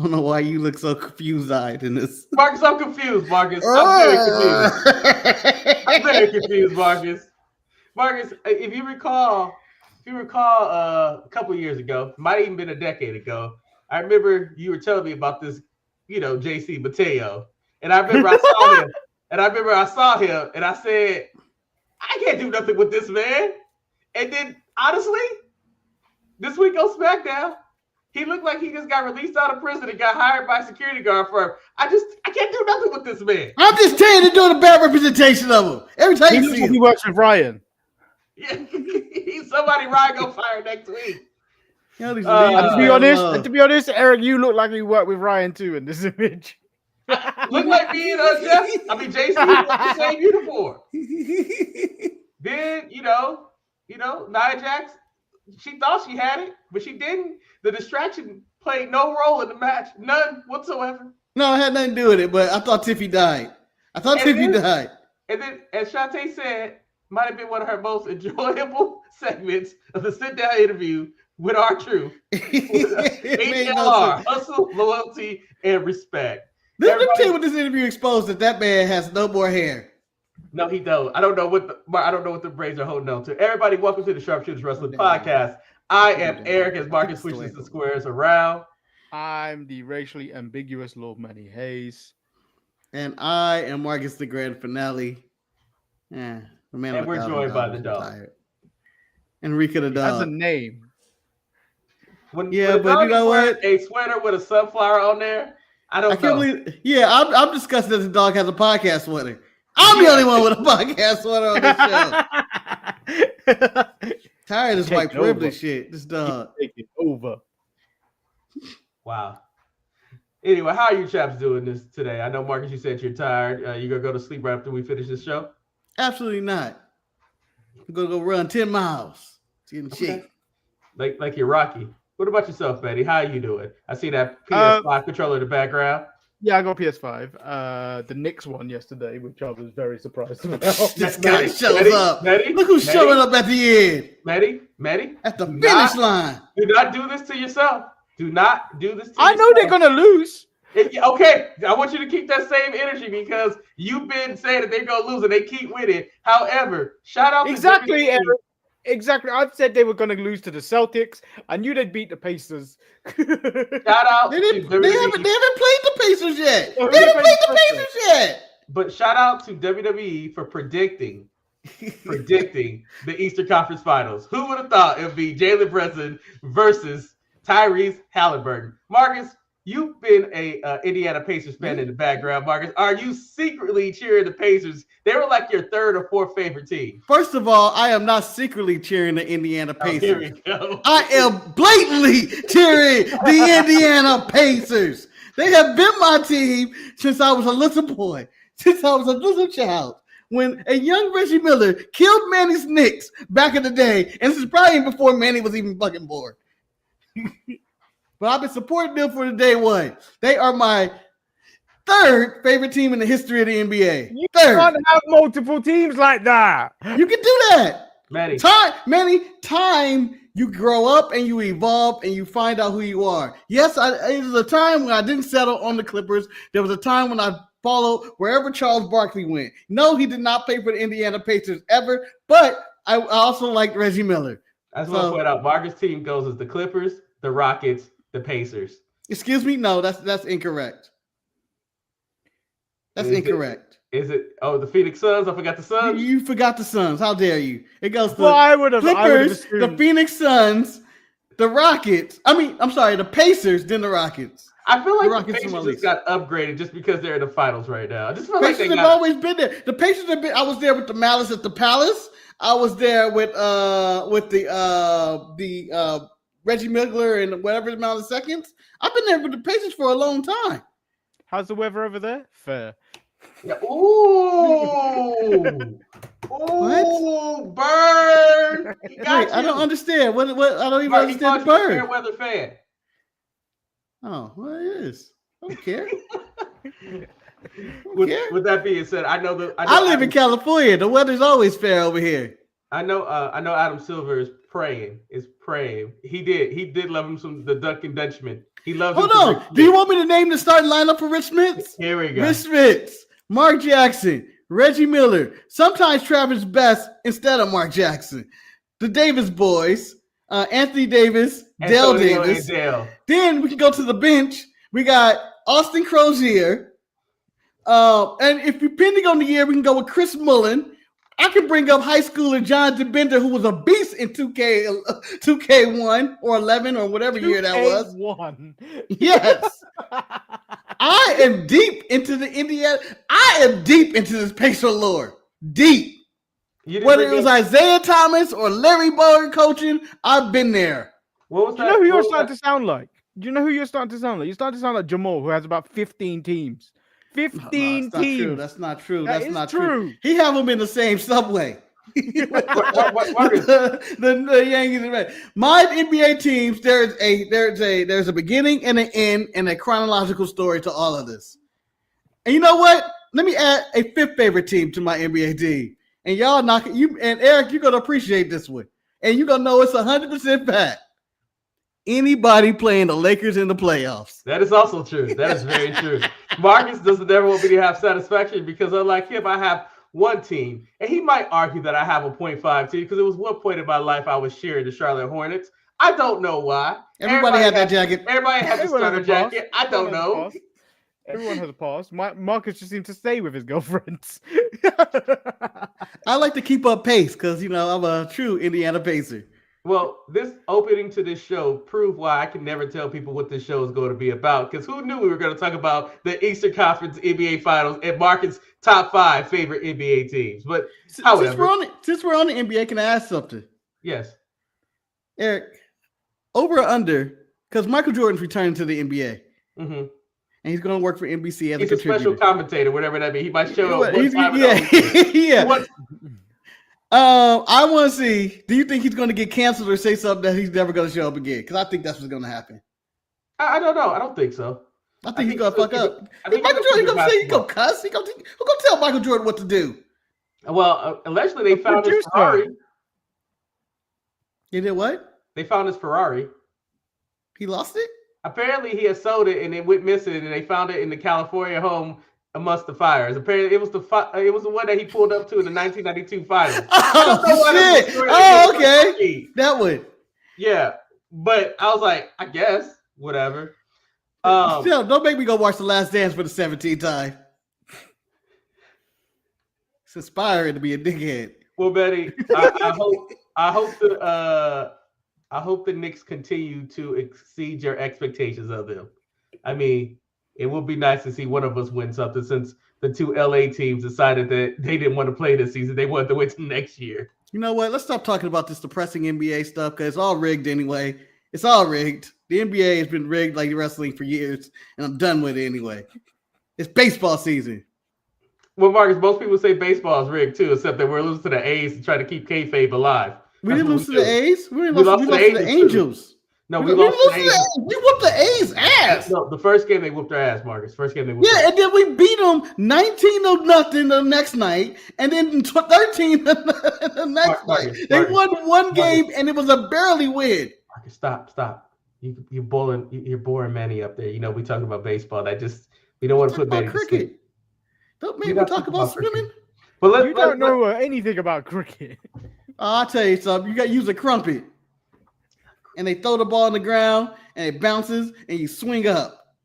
I don't know why you look so confused-eyed in this. Marcus, I'm confused, Marcus. I'm very confused, Marcus. Marcus, if you recall, a couple years ago, might have even been a decade ago, I remember you were telling me about this, JC Mateo. And I remember I saw him, and I said, I can't do nothing with this man. And then, honestly, this week on Smackdown, he looked like he just got released out of prison and got hired by a security guard firm. I can't do nothing with this man. I'm just telling you, doing a bad representation of him. Every time he looks like he works with Ryan. Yeah, he's somebody Ryan gonna fire next week. And to be honest, Eric, you look like you work with Ryan too in this image. Look like me and Jeff. I mean, JC wore the same uniform. Then Nia Jax, she thought she had it, but she didn't. The distraction played no role in the match, none whatsoever. No, it had nothing to do with it. But I thought Tiffy died. Tiffy died. And then, as Shantae said, might have been one of her most enjoyable segments of the sit-down interview with R-Truth. HLR, hustle, loyalty, and respect. Let me tell you what this interview exposed, that man has no more hair. No, he don't. I don't know what the braids are holding on to. Everybody, welcome to the Sharpshooters Wrestling Podcast. I am Eric, as Marcus switches the squares around. I'm the racially ambiguous Lord Manny Hayes. And I am Marcus, the grand finale. And we're joined by the dog. Enrique the dog. That's a name. But you know what? A sweater with a sunflower on there. I can't believe. Yeah, I'm disgusted that the dog has a podcast sweater. I'm the only one with a podcast sweater on this show. Tired of this white privilege shit. This dog. Take it over. Wow. Anyway, how are you chaps doing this today? I know, Marcus, you said you're tired. You gonna go to sleep right after we finish this show? Absolutely not. I'm gonna go run 10 miles. Getting shape. Like you're Rocky. What about yourself, Betty? How are you doing? I see that PS5 controller in the background. Yeah, I got PS5. The Knicks won yesterday, which I was very surprised about. This guy shows up. Look who's showing up at the end. Maddie. At the finish line. Do not do this to yourself. Do not do this to yourself. I know they're going to lose. Okay, I want you to keep that same energy because you've been saying that they're going to lose and they keep winning. However, shout out to Eric. Exactly. I've said they were going to lose to the Celtics. I knew they'd beat the Pacers. Shout out. They haven't played the Pacers yet. But shout out to WWE for predicting the Eastern Conference Finals. Who would have thought it would be Jalen Brunson versus Tyrese Halliburton? Marcus, you've been a Indiana Pacers fan in the background. Marcus, are you secretly cheering the Pacers? They were like your third or fourth favorite team. First of all, I am not secretly cheering the Indiana Pacers. Here we go. I am blatantly cheering the Indiana Pacers. They have been my team since I was a little boy, since I was a little child. When a young Reggie Miller killed Manny's Knicks back in the day, and this is probably before Manny was even fucking born. But I've been supporting them for the day one. They are my third favorite team in the history of the NBA. You can't have multiple teams like that. You can do that. Manny, you grow up and you evolve and you find out who you are. Yes, it was a time when I didn't settle on the Clippers. There was a time when I followed wherever Charles Barkley went. No, he did not play for the Indiana Pacers ever, but I also liked Reggie Miller. I just want to point out, Marcus' team goes as the Clippers, the Rockets, the Pacers. Excuse me? No, that's incorrect. That's incorrect. Is it? Oh, the Phoenix Suns. I forgot the Suns. You forgot the Suns. How dare you? It goes to Clippers, the Phoenix Suns, the Rockets. The Pacers, then the Rockets. I feel like the Pacers just got upgraded just because they're in the finals right now. I just feel Pacers like they have always been there. The Pacers have been. I was there with the Malice at the Palace. I was there with the Reggie Miller and whatever amount of seconds. I've been there with the Pacers for a long time. How's the weather over there? Fair. Yeah. Ooh. Ooh, burn. I don't understand. What I don't even understand the bird. Fair weather fan. Oh, well, it is. I don't care. With that being said, I live in California. The weather's always fair over here. I know Adam Silver is praying. He did love him the Dunkin' Dutchman. He loves. Hold on. Do you want me to name the starting lineup for Rich Smiths? Here we go. Rich Smiths, Mark Jackson, Reggie Miller, sometimes Travis Best instead of Mark Jackson. The Davis boys, Anthony Davis, Dale Davis. Then we can go to the bench. We got Austin Crozier. And if depending on the year, we can go with Chris Mullen. I can bring up high schooler Jonathan Bender, who was a beast in 2K1 or 11 or whatever year that was. 2K1. Yes. I am deep into the Indiana. I am deep into this Pacer lore. Deep. Whether it was Isaiah Thomas or Larry Bird coaching, I've been there. What was that? You know who you're starting to sound like? Do you know who you're starting to sound like? You're starting to sound like Jamal, who has about 15 teams. 15 teams. That's not true. That's not true. He have them in the same subway. The Yankees and Reds. My NBA teams, there's a beginning and an end and a chronological story to all of this. And you know what? Let me add a fifth favorite team to my NBA team. And y'all Eric, you're gonna appreciate this one. And you're gonna know it's 100% fact. Anybody playing the Lakers in the playoffs. That is also true. That is very true. Marcus doesn't ever want me to have satisfaction because unlike him, I have one team. And he might argue that I have a 0.5 team because it was one point in my life I was cheering the Charlotte Hornets. I don't know why. Everybody had that jacket. Everybody had the starter jacket. I don't know. Everyone has a past. Marcus just seems to stay with his girlfriends. I like to keep up pace because, I'm a true Indiana Pacer. Well, this opening to this show proved why I can never tell people what this show is going to be about. Because who knew we were going to talk about the Eastern Conference NBA Finals and Marcus' top 5 favorite NBA teams? But however, since we're on the NBA, can I ask something? Yes, Eric. Over or under? Because Michael Jordan's returning to the NBA, and he's going to work for NBC as a contributor. Special commentator, whatever that means. He might show up. Yeah. I want to see, do you think he's going to get canceled or say something that he's never going to show up again? Because I think that's what's going to happen. I don't know. I don't think so. I think he's going to fuck up. Michael Jordan, he's going to say, he's going to cuss. Who's going to tell Michael Jordan what to do? Well, allegedly they found his Ferrari. They did what? They found his Ferrari. He lost it? Apparently he had sold it and it went missing and they found it in the California home amongst the fires. Apparently, it was the one that he pulled up to in the 1992 finals. Oh, shit. Oh, okay. That one. Yeah. But I was like, I guess, whatever. Still, don't make me go watch The Last Dance for the 17th time. It's inspiring to be a dickhead. Well, Betty, I hope the Knicks continue to exceed your expectations of them. I mean, it would be nice to see one of us win something since the two LA teams decided that they didn't want to play this season. They wanted to wait till next year. You know what? Let's stop talking about this depressing NBA stuff because it's all rigged anyway. It's all rigged. The NBA has been rigged like wrestling for years, and I'm done with it anyway. It's baseball season. Well, Marcus, most people say baseball is rigged too, except that we're losing to the A's to try to keep kayfabe alive. We didn't lose to the A's. We lost to the Angels. No, we lost to the A's. We whooped the A's ass. No, the first game they whooped their ass, Marcus. And then we beat them 19-0 the next night, and then 13 the next night. They won one game, and it was a barely win. Marcus, stop. You're boring Manny up there. You know, we talking about baseball. We don't want to put Manny to sleep. Don't make me talk about swimming. But you don't know anything about cricket. I'll tell you something. You got to use a crumpet. And they throw the ball on the ground, and it bounces, and you swing up.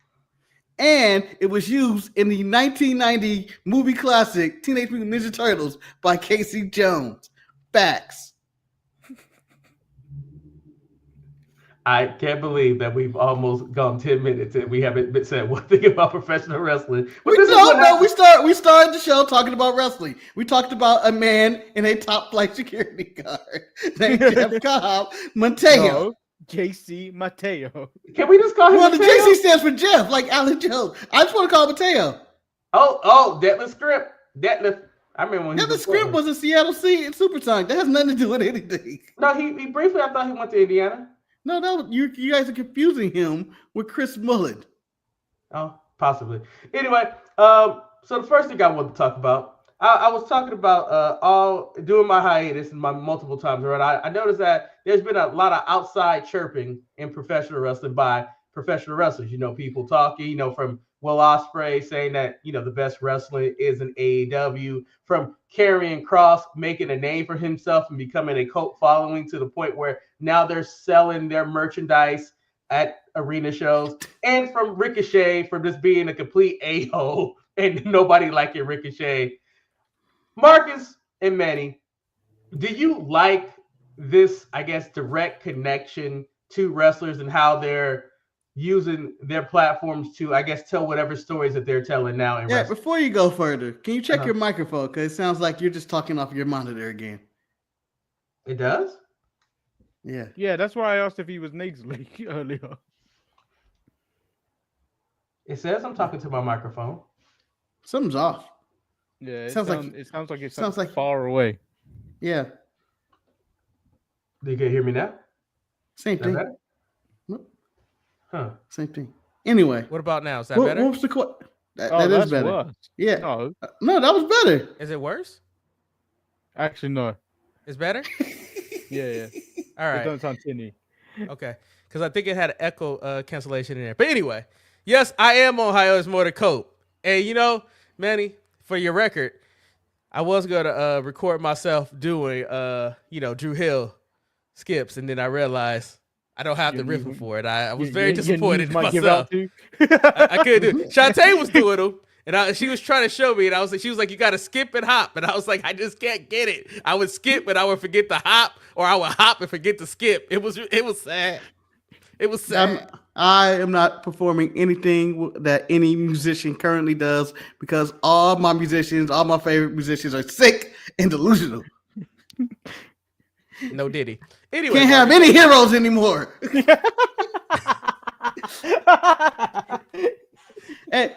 And it was used in the 1990 movie classic, Teenage Mutant Ninja Turtles by Casey Jones. Facts. I can't believe that we've almost gone 10 minutes and we haven't said one thing about professional wrestling. We started the show talking about wrestling. We talked about a man in a top flight security guard named Jeff Cobb, Mateo. No, JC Mateo. Can we just call him Mateo? The JC stands for Jeff, like Alan Jones. I just want to call him Mateo. Oh, Detlef Script. I remember when Detlef Script was a Seattle Supersonic. That has nothing to do with anything. No, he briefly, I thought he went to Indiana. No, you guys are confusing him with Chris Mullen. Oh, possibly. Anyway, so the first thing I want to talk about, I was talking about during my hiatus and my multiple times around. I noticed that there's been a lot of outside chirping in professional wrestling by professional wrestlers. People talking, from Will Ospreay saying that, the best wrestling is in AEW, from Karrion Kross making a name for himself and becoming a cult following to the point where now they're selling their merchandise at arena shows, and from Ricochet for just being a complete a-hole and nobody liking Ricochet. Marcus and Manny, do you like this, I guess, direct connection to wrestlers and how they're using their platforms to, I guess, tell whatever stories that they're telling now in wrestling? Before you go further, can you check your microphone? Because it sounds like you're just talking off your monitor again. It does? Yeah. Yeah, that's why I asked if he was nasally earlier. It says I'm talking to my microphone. Something's off. Yeah, it sounds like far away. Yeah. You can hear me now? Same thing. Nope. Huh. Same thing. Anyway. What about now? Is that better? What's the question? That is better. Worse. Yeah. No, that was better. Is it worse? Actually, no. It's better? Yeah. All right. It don't sound tinny. Okay. Because I think it had an echo cancellation in there. But anyway, yes, I am Ohio is more to cope. And Manny, for your record, I was going to record myself doing, Drew Hill skips. And then I realized I don't have the rhythm for it. I was very disappointed in myself. I couldn't do it. Shantae was doing them. And she was trying to show me, and she was like, you got to skip and hop. And I was like, I just can't get it. I would skip and I would forget to hop, or I would hop and forget to skip. It was sad. It was sad. I am not performing anything that any musician currently does because all my favorite musicians are sick and delusional. No Diddy. Anyway, can't have any heroes anymore. Hey.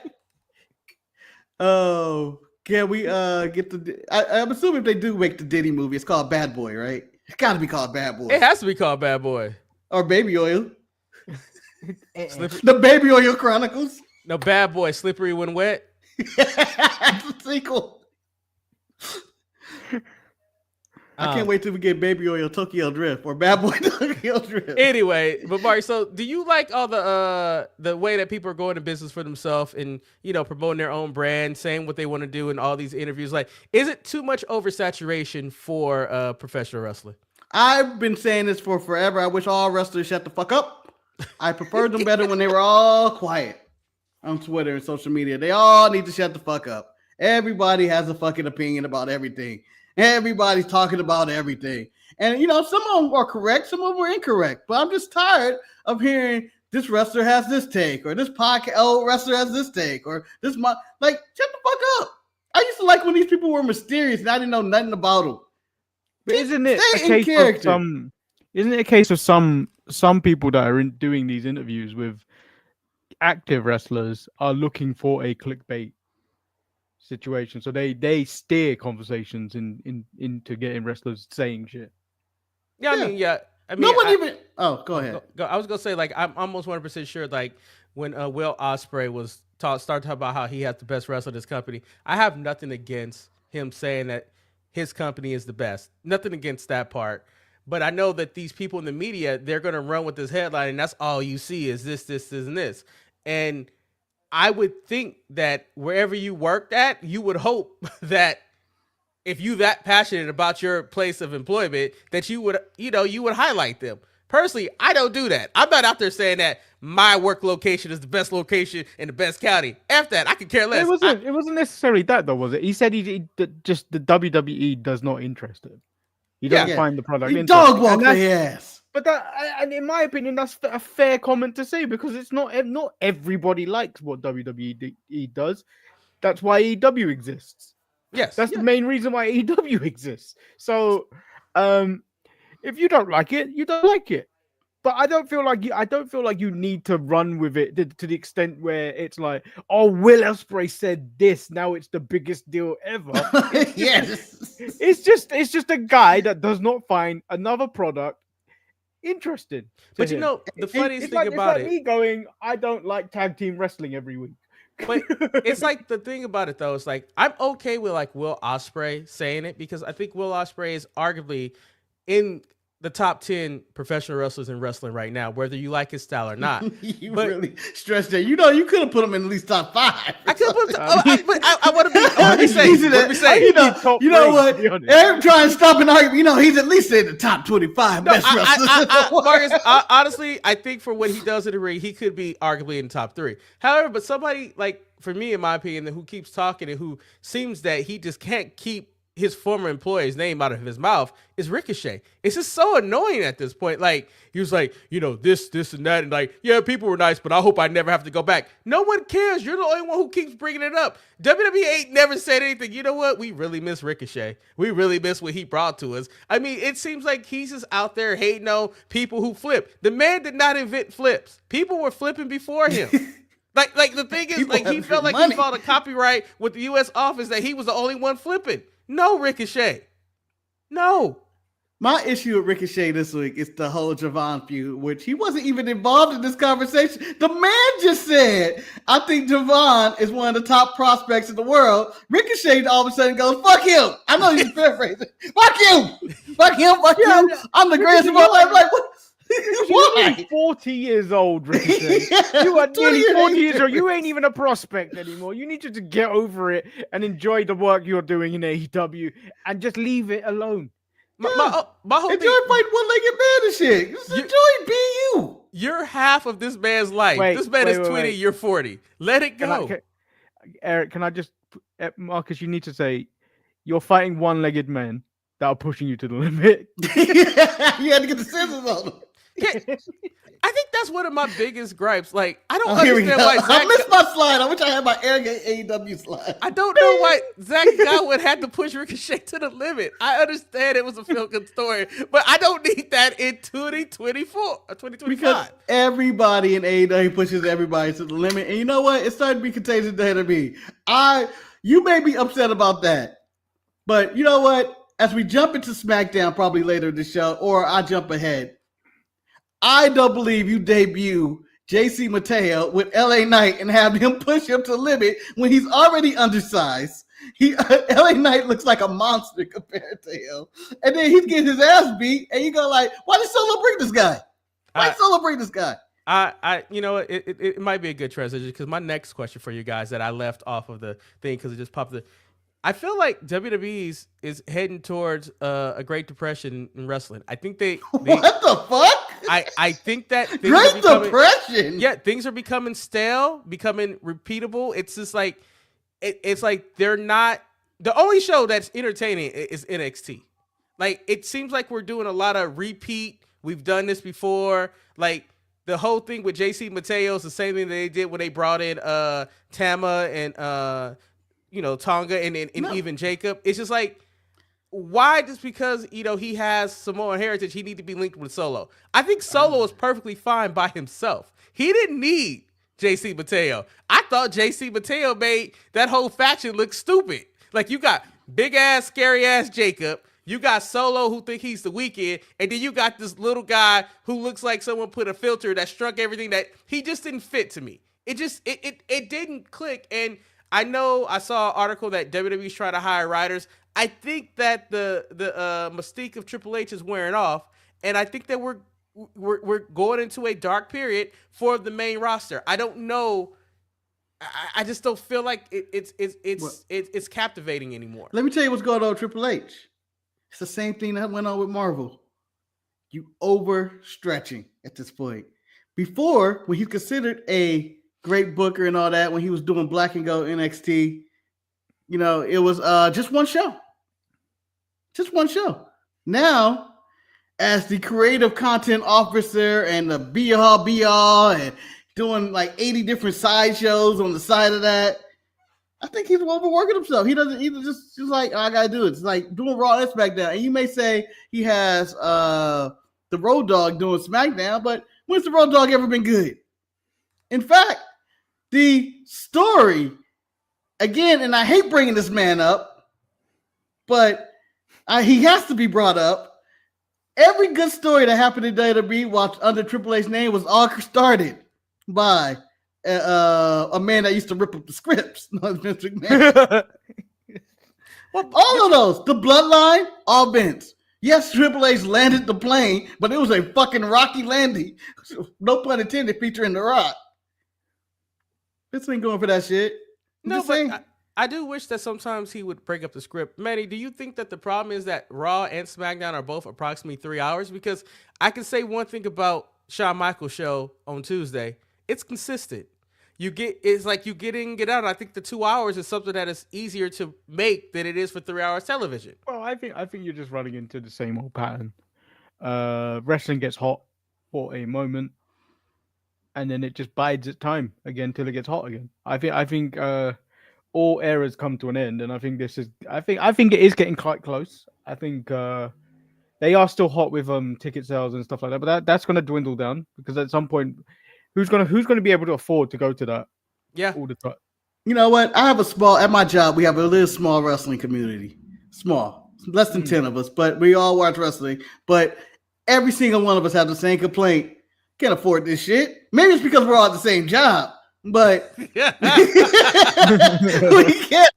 Oh, can we get the? I'm assuming if they do make the Diddy movie, it's called Bad Boy, right? It's got to be called Bad Boy. It has to be called Bad Boy or Baby Oil. The Baby Oil Chronicles. No, Bad Boy, Slippery When Wet. That's the sequel. I can't wait till we get Baby Oil Tokyo Drift or Bad Boy Tokyo Drift. Anyway, but Mark, so do you like all the way that people are going to business for themselves and promoting their own brand, saying what they want to do in all these interviews? Like, is it too much oversaturation for professional wrestling? I've been saying this for forever. I wish all wrestlers shut the fuck up. I preferred them better when they were all quiet on Twitter and social media. They all need to shut the fuck up. Everybody has a fucking opinion about everything. Everybody's talking about everything. And, some of them are correct. Some of them are incorrect. But I'm just tired of hearing this wrestler has this take or this wrestler has this take or this. Shut the fuck up. I used to like when these people were mysterious and I didn't know nothing about them. But isn't it a case of some people that are doing these interviews with active wrestlers are looking for a clickbait situation, so they steer conversations into getting wrestlers saying shit. I mean, no one even. Oh, go ahead. I was gonna say, like, I'm almost 100% sure, like, when Will Ospreay was started talking about how he has the best wrestler in his company, I have nothing against him saying that his company is the best. Nothing against that part. But I know that these people in the media, they're gonna run with this headline, and that's all you see is this, and this. And I would think that wherever you worked at, you would hope that if you that passionate about your place of employment, that you would, you would highlight them. Personally, I don't do that. I'm not out there saying that my work location is the best location in the best county. F that. I could care less. It wasn't necessarily that, though, was it? He said just the WWE does not interest him. He doesn't find the product interesting. Dog walk the ass. But and in my opinion, that's a fair comment to say because it's not everybody likes what WWE does. That's why AEW exists. Yes, that's the main reason why AEW exists. So, if you don't like it, you don't like it. But I don't feel like you need to run with it to the extent where it's like, oh, Will Ospreay said this, now it's the biggest deal ever. Yes, it's just a guy that does not find another product interesting. But the funniest thing about it, me going, I don't like tag team wrestling every week. But it's like the thing about it though, it's like I'm okay with like Will Ospreay saying it because I think Will Ospreay is arguably in the top 10 professional wrestlers in wrestling right now, whether you like his style or not. You really stressed that. You know, you could have put him in at least top 5. I could put him. But I want to be. What we say? What we say? You know what? Every trying to stop an argument. You know, he's at least in the top 25 best wrestlers. Marcus, honestly, I think for what he does in the ring, he could be arguably in the top 3. However, but somebody like, for me, in my opinion, who keeps talking and who seems that he just can't keep his former employee's name out of his mouth is Ricochet. It's just so annoying at this point. Like, he was like, you know, this and that, and like, yeah, people were nice, but I hope I never have to go back. No one cares. You're the only one who keeps bringing it up. WWE ain't never said anything. You know what? We really miss Ricochet. We really miss what he brought to us. I mean, it seems like he's just out there hating on people who flip. The man did not invent flips. People were flipping before him. Like the thing is, like, he felt like he filed a copyright with the U.S. office that he was the only one flipping. No, Ricochet. No. My issue with Ricochet this week is the whole Javon feud, which he wasn't even involved in this conversation. The man just said, I think Javon is one of the top prospects in the world. Ricochet all of a sudden goes, fuck him. I know he's paraphrasing. Fuck him. Fuck him. Fuck him. I'm the greatest of all time. Like, what? You're 40 years old, Ricochet. You are nearly 40 years old. You ain't even a prospect anymore. You need to get over it and enjoy the work you're doing in AEW and just leave it alone. My whole enjoy fighting one-legged man and shit. Just enjoy being you. You're half of this man's life. This man is 20, you're 40. Let it go. Eric, can I just, Marcus, you need to say, you're fighting one-legged men that are pushing you to the limit. You had to get the scissors on them. Yeah, I think that's one of my biggest gripes. Like, I don't understand why Zach... I missed my slide. I wish I had my AEW slide. I don't know why Zach Godwin had to push Ricochet to the limit. I understand it was a feel-good story, but I don't need that in 2024 or 2025. Because everybody in AEW pushes everybody to the limit. And you know what? It's starting to be contagious to me. You may be upset about that, but you know what? As we jump into SmackDown probably later in the show, or I jump ahead, I don't believe you debut JC Mateo with LA Knight and have him push him to the limit when he's already undersized. LA Knight looks like a monster compared to him. And then he's getting his ass beat, and you go like, why did Solo bring this guy? You know, it might be a good transition because my next question for you guys that I left off of the thing because it just popped the. I feel like WWE is heading towards a Great Depression in wrestling. I think they what the fuck? I think that Great Depression. Yeah, things are becoming stale, becoming repeatable. It's just like it's like they're not the only show that's entertaining is NXT. Like it seems like we're doing a lot of repeat. We've done this before. Like the whole thing with JC Mateo is the same thing they did when they brought in Tama and Tonga and even Jacob. It's just like, why just because, he has Samoan heritage, he need to be linked with Solo? I think Solo is perfectly fine by himself. He didn't need JC Mateo. I thought JC Mateo made that whole faction look stupid. Like you got big ass, scary ass Jacob. You got Solo who think he's the Weeknd. And then you got this little guy who looks like someone put a filter that struck everything that he just didn't fit to me. It didn't click. And I know I saw an article that WWE's trying to hire writers. I think that the mystique of Triple H is wearing off, and I think that we're going into a dark period for the main roster. I don't know. I just don't feel like it's captivating anymore. Let me tell you what's going on with Triple H. It's the same thing that went on with Marvel. You overstretching at this point. Before, when he's considered a great booker and all that, when he was doing Black and Gold NXT, it was just one show. Just one show. Now, as the creative content officer and the be-all and doing like 80 different side shows on the side of that, I think he's overworking himself. He doesn't either just like, I gotta do it. It's like doing Raw and SmackDown. And you may say he has the Road Dogg doing SmackDown, but when's the Road Dogg ever been good? In fact, the story, again, and I hate bringing this man up, but he has to be brought up. Every good story that happened in WWE under Triple H's name was all started by a man that used to rip up the scripts. Vince McMahon. All of those, the Bloodline, all Vince. Yes, Triple H landed the plane, but it was a fucking rocky landing. No pun intended, featuring The Rock. This ain't going for that shit. No, but I do wish that sometimes he would break up the script. Manny, do you think that the problem is that Raw and SmackDown are both approximately 3 hours? Because I can say one thing about Shawn Michaels' show on Tuesday. It's consistent. It's like you get in, get out. I think the 2 hours is something that is easier to make than it is for 3 hours television. Well, I think you're just running into the same old pattern. Wrestling gets hot for a moment, and then it just bides its time again till it gets hot again. I think all eras come to an end, and I think it is getting quite close. I think they are still hot with ticket sales and stuff like that, but that's going to dwindle down because at some point, who's going to be able to afford to go to that? Yeah, all the time. You know what? I have at my job, we have a little small wrestling community. Small, less than 10 of us, but we all watch wrestling. But every single one of us have the same complaint. Can't afford this shit. Maybe it's because we're all at the same job, but we can't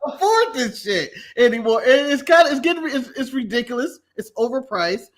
afford this shit anymore. It's ridiculous. It's overpriced,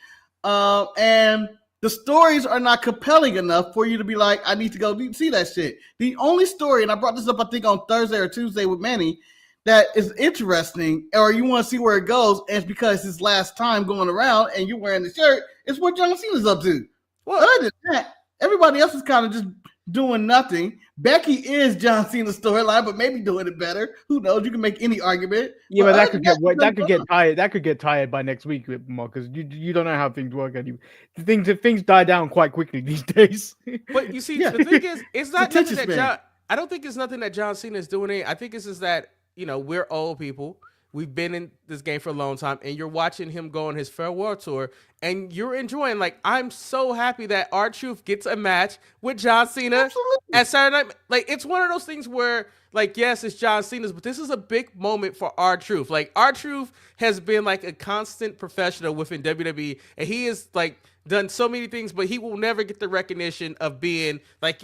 and the stories are not compelling enough for you to be like, I need to go see that shit. The only story, and I brought this up, I think on Thursday or Tuesday with Manny, that is interesting, or you want to see where it goes, and it's because it's his last time going around, and you're wearing the shirt. It's what John Cena's up to. Well, other than that, everybody else is kind of just doing nothing. Becky is John Cena's storyline, but maybe doing it better. Who knows? You can make any argument. Yeah, but that could get tired. That could get tired by next week, Marcus. You don't know how things work anymore. Things die down quite quickly these days. But you see, the thing is, it's not nothing that I don't think it's nothing that John Cena is doing. I think it's just that we're old people. We've been in this game for a long time, and you're watching him go on his farewell tour, and you're enjoying. Like, I'm so happy that R-Truth gets a match with John Cena at Saturday Night. Like, it's one of those things where, like, yes, it's John Cena's, but this is a big moment for R-Truth. Like, R-Truth has been like a constant professional within WWE, and he has like done so many things, but he will never get the recognition of being like,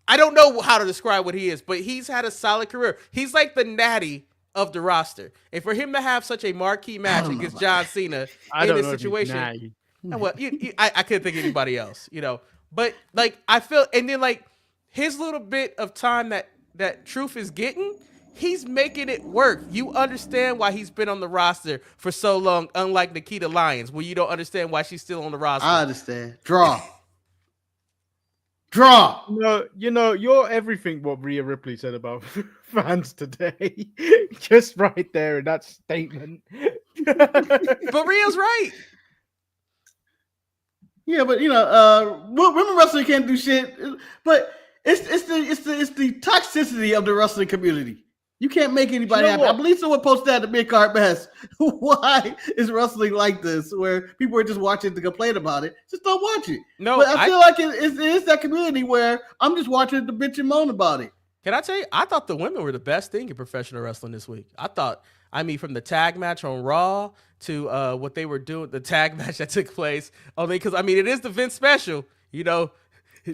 I don't know how to describe what he is, but he's had a solid career. He's like the Natty of the roster, and for him to have such a marquee match against John Cena in this situation, well, I couldn't think of anybody else, But like, I feel, and then like his little bit of time that Truth is getting, he's making it work. You understand why he's been on the roster for so long, unlike Nikita Lyons, where you don't understand why she's still on the roster. I understand. Draw. You're everything what Rhea Ripley said about fans today. Just right there in that statement. But Rhea's right. Yeah, but women wrestling can't do shit. But it's the toxicity of the wrestling community. You can't make anybody happy. I believe someone posted that at the mid-card best. Why is wrestling like this, where people are just watching to complain about it? Just don't watch it. No, but I feel like it is that community where I'm just watching the bitch and moan about it. Can I tell you? I thought the women were the best thing in professional wrestling this week. From the tag match on Raw to what they were doing, the tag match that took place. Only because it is the Vince special,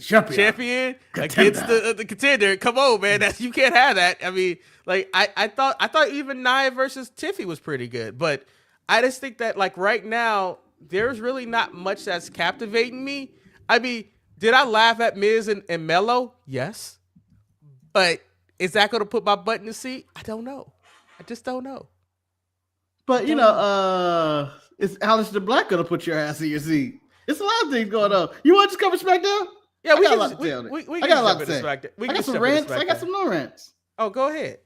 champion against the contender. Come on, man, you can't have that. I thought even Nia versus Tiffy was pretty good, but I just think that like right now there's really not much that's captivating me. Did I laugh at Miz and Mello? Yes, but is that going to put my butt in the seat? I don't know. I just don't know. But is Aleister Black going to put your ass in your seat? It's a lot of things going on. You want to just cover SmackDown? Yeah, I got a lot to say. I got some rants. I got some no rants. Oh, go ahead.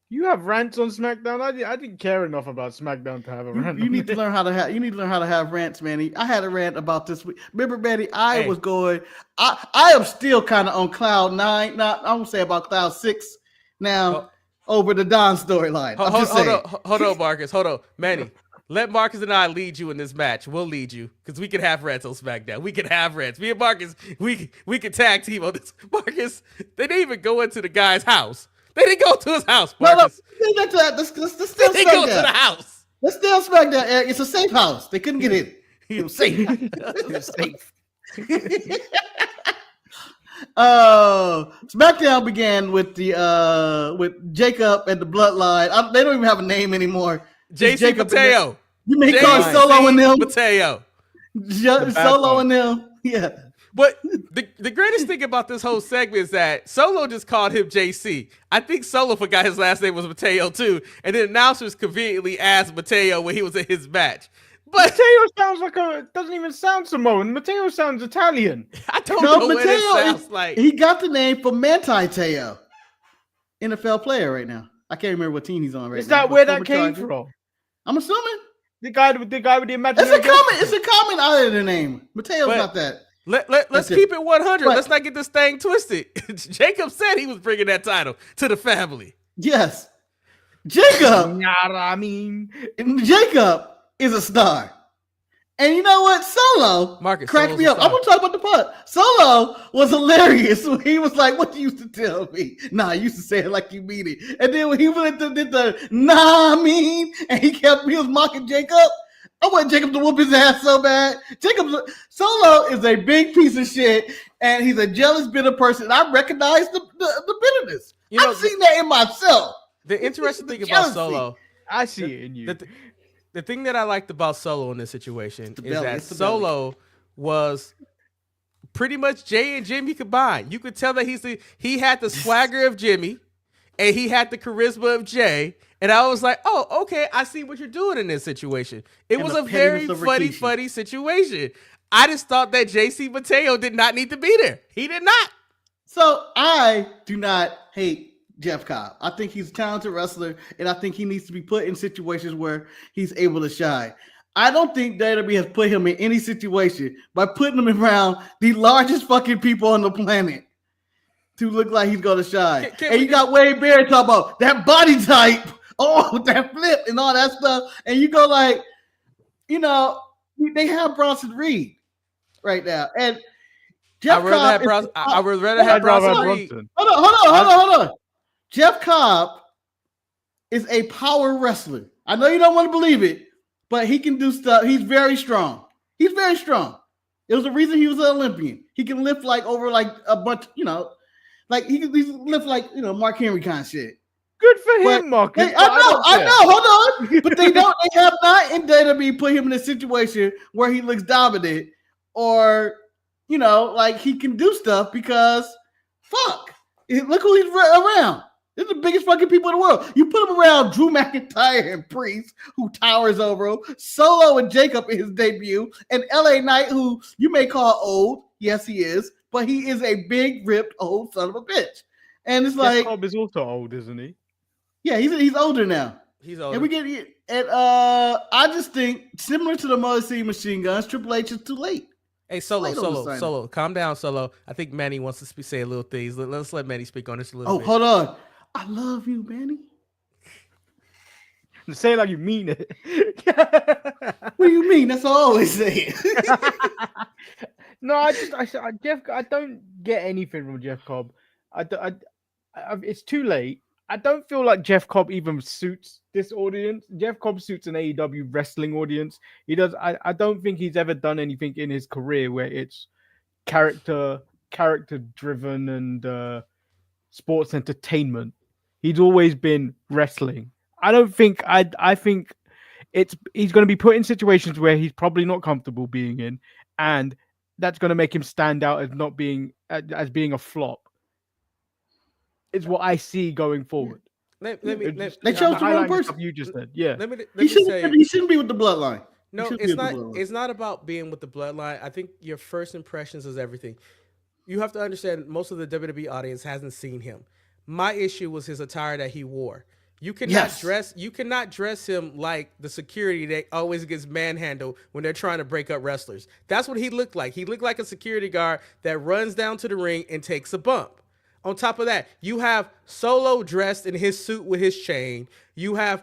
You have rants on SmackDown. I didn't care enough about SmackDown to have a rant. You need to learn how to have. You need to learn how to have rants, Manny. I had a rant about this week. Remember, Manny? I was going. I am still kind of on cloud 9. Not I won't say about cloud 6 now over the Don storyline. Hold on, Marcus. Hold on, Manny. Let Marcus and I lead you in this match. We'll lead you because we can have rants on SmackDown. We can have rants. Me and Marcus, we can tag team on this. Marcus, they didn't even go into the guy's house. They didn't go to his house, Marcus. No, let's still they didn't go to the house. Let's still SmackDown, Eric. It's a safe house. They couldn't get in. It was safe. It was safe. SmackDown began with with Jacob and the Bloodline. They don't even have a name anymore. JC Mateo. You may call Solo and them. Mateo. Solo and them. Yeah. But the greatest thing about this whole segment is that Solo just called him JC. I think Solo forgot his last name was Mateo too, and then announcers conveniently asked Mateo when he was at his match. But Mateo sounds like doesn't even sound Samoan. Mateo sounds Italian. I don't know what it sounds like. He got the name for Manti Teo, NFL player right now. I can't remember what team he's on right now. Is that where that came from? I'm assuming the guy with the imaginary. It's a common Islander name. Mateo's not that. Let's keep it 100. Let's not get this thing twisted. Jacob said he was bringing that title to the family. Yes, Jacob. Jacob is a star. And you know what? Solo cracked me up. I'm going to talk about the part. Solo was hilarious when he was like, what you used to tell me? Nah, I used to say it like you mean it. And then when he did the nah, I mean, and he was mocking Jacob. I want Jacob to whoop his ass so bad. Solo is a big piece of shit, and he's a jealous, bitter person. I recognize the bitterness. I've seen that in myself. The interesting thing about Solo, I see it in you. The thing that I liked about Solo in this situation is that Solo was pretty much Jay and Jimmy combined. You could tell that he had the swagger of Jimmy and he had the charisma of Jay. And I was like, oh, okay, I see what you're doing in this situation. It was a very funny situation. I just thought that JC Mateo did not need to be there. He did not. So I do not hate Jeff Cobb. I think he's a talented wrestler, and I think he needs to be put in situations where he's able to shine. I don't think WWE has put him in any situation by putting him around the largest fucking people on the planet to look like he's going to shine. And you got Wade Barrett talking about that body type, that flip and all that stuff. And you go like, they have Bronson Reed right now. And Jeff Cobb. I would rather have Bronson Reed. Hold on. Jeff Cobb is a power wrestler. I know you don't want to believe it, but he can do stuff. He's very strong. It was the reason he was an Olympian. He can lift like over like a bunch, like he can lift like, Mark Henry kind of shit. Good for him, Mark. I know. Hold on. But they have not in WWE put him in a situation where he looks dominant or, like he can do stuff because fuck. Look who he's around. They're the biggest fucking people in the world. You put him around Drew McIntyre and Priest, who towers over him, Solo and Jacob in his debut, and LA Knight, who you may call old. Yes, he is, but he is a big, ripped, old son of a bitch. And it's like Cobb is also old, isn't he? Yeah, he's older now. He's older. And I just think similar to the Mother City Machine Guns, Triple H is too late. Hey, Solo, calm down, Solo. I think Manny wants to say a little things. Let's let Manny speak on this a little bit. Oh, hold on. I love you, Manny. Say it like you mean it. What do you mean? That's what I always say. No, I don't get anything from Jeff Cobb. It's too late. I don't feel like Jeff Cobb even suits this audience. Jeff Cobb suits an AEW wrestling audience. He does. I don't think he's ever done anything in his career where it's character driven and sports entertainment. He's always been wrestling. I think he's going to be put in situations where he's probably not comfortable being in, and that's going to make him stand out as not being as being a flop. It's what I see going forward. They chose the wrong person. You just said, yeah. He shouldn't be with the bloodline. No, it's not. It's not about being with the bloodline. I think your first impressions is everything. You have to understand. Most of the WWE audience hasn't seen him. My issue was his attire that he wore. You cannot dress him like the security that always gets manhandled when they're trying to break up wrestlers. That's what he looked like. He looked like a security guard that runs down to the ring and takes a bump. On top of that, you have Solo dressed in his suit with his chain. You have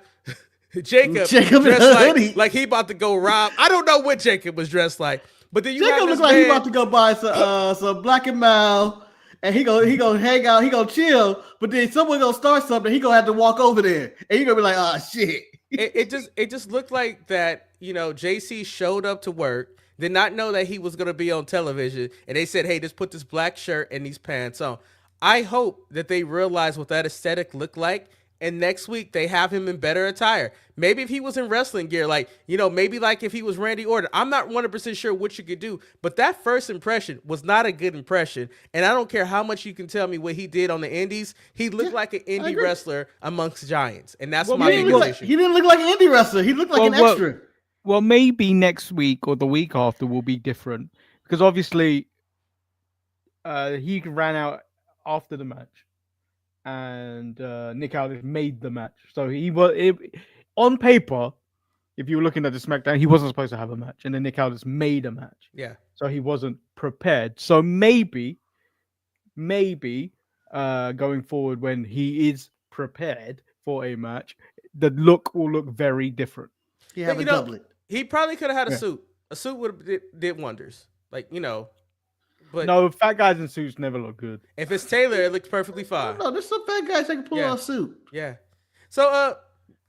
Jacob dressed like he about to go rob. I don't know what Jacob was dressed like, but then Jacob looks like he about to go buy some Black and Mild, and he gonna hang out, he gonna chill. But then someone gonna start something, he gonna have to walk over there, and you gonna be like, oh shit. It just looked like that. JC showed up to work, did not know that he was gonna be on television, and they said, hey, just put this black shirt and these pants on. I hope that they realize what that aesthetic looked like and next week they have him in better attire. Maybe if he was in wrestling gear, like, maybe like if he was Randy Orton. I'm not 100% sure what you could do, but that first impression was not a good impression. And I don't care how much you can tell me what he did on the indies. He looked like an indie wrestler amongst giants. And that's my biggest issue. He didn't look like an indie wrestler. He looked like an extra. Well, maybe next week or the week after will be different. Because obviously, he ran out after the match. And Nick Aldis made the match. So on paper, if you were looking at the SmackDown, he wasn't supposed to have a match. And then Nick Aldis made a match. Yeah. So he wasn't prepared. So maybe going forward when he is prepared for a match, the look will look very different. He have a doublet. He probably could have had a suit. A suit would have did wonders. Like, but no, fat guys in suits never look good. If it's Taylor, it looks perfectly fine. No, there's some fat guys that can pull out a suit. Yeah. So,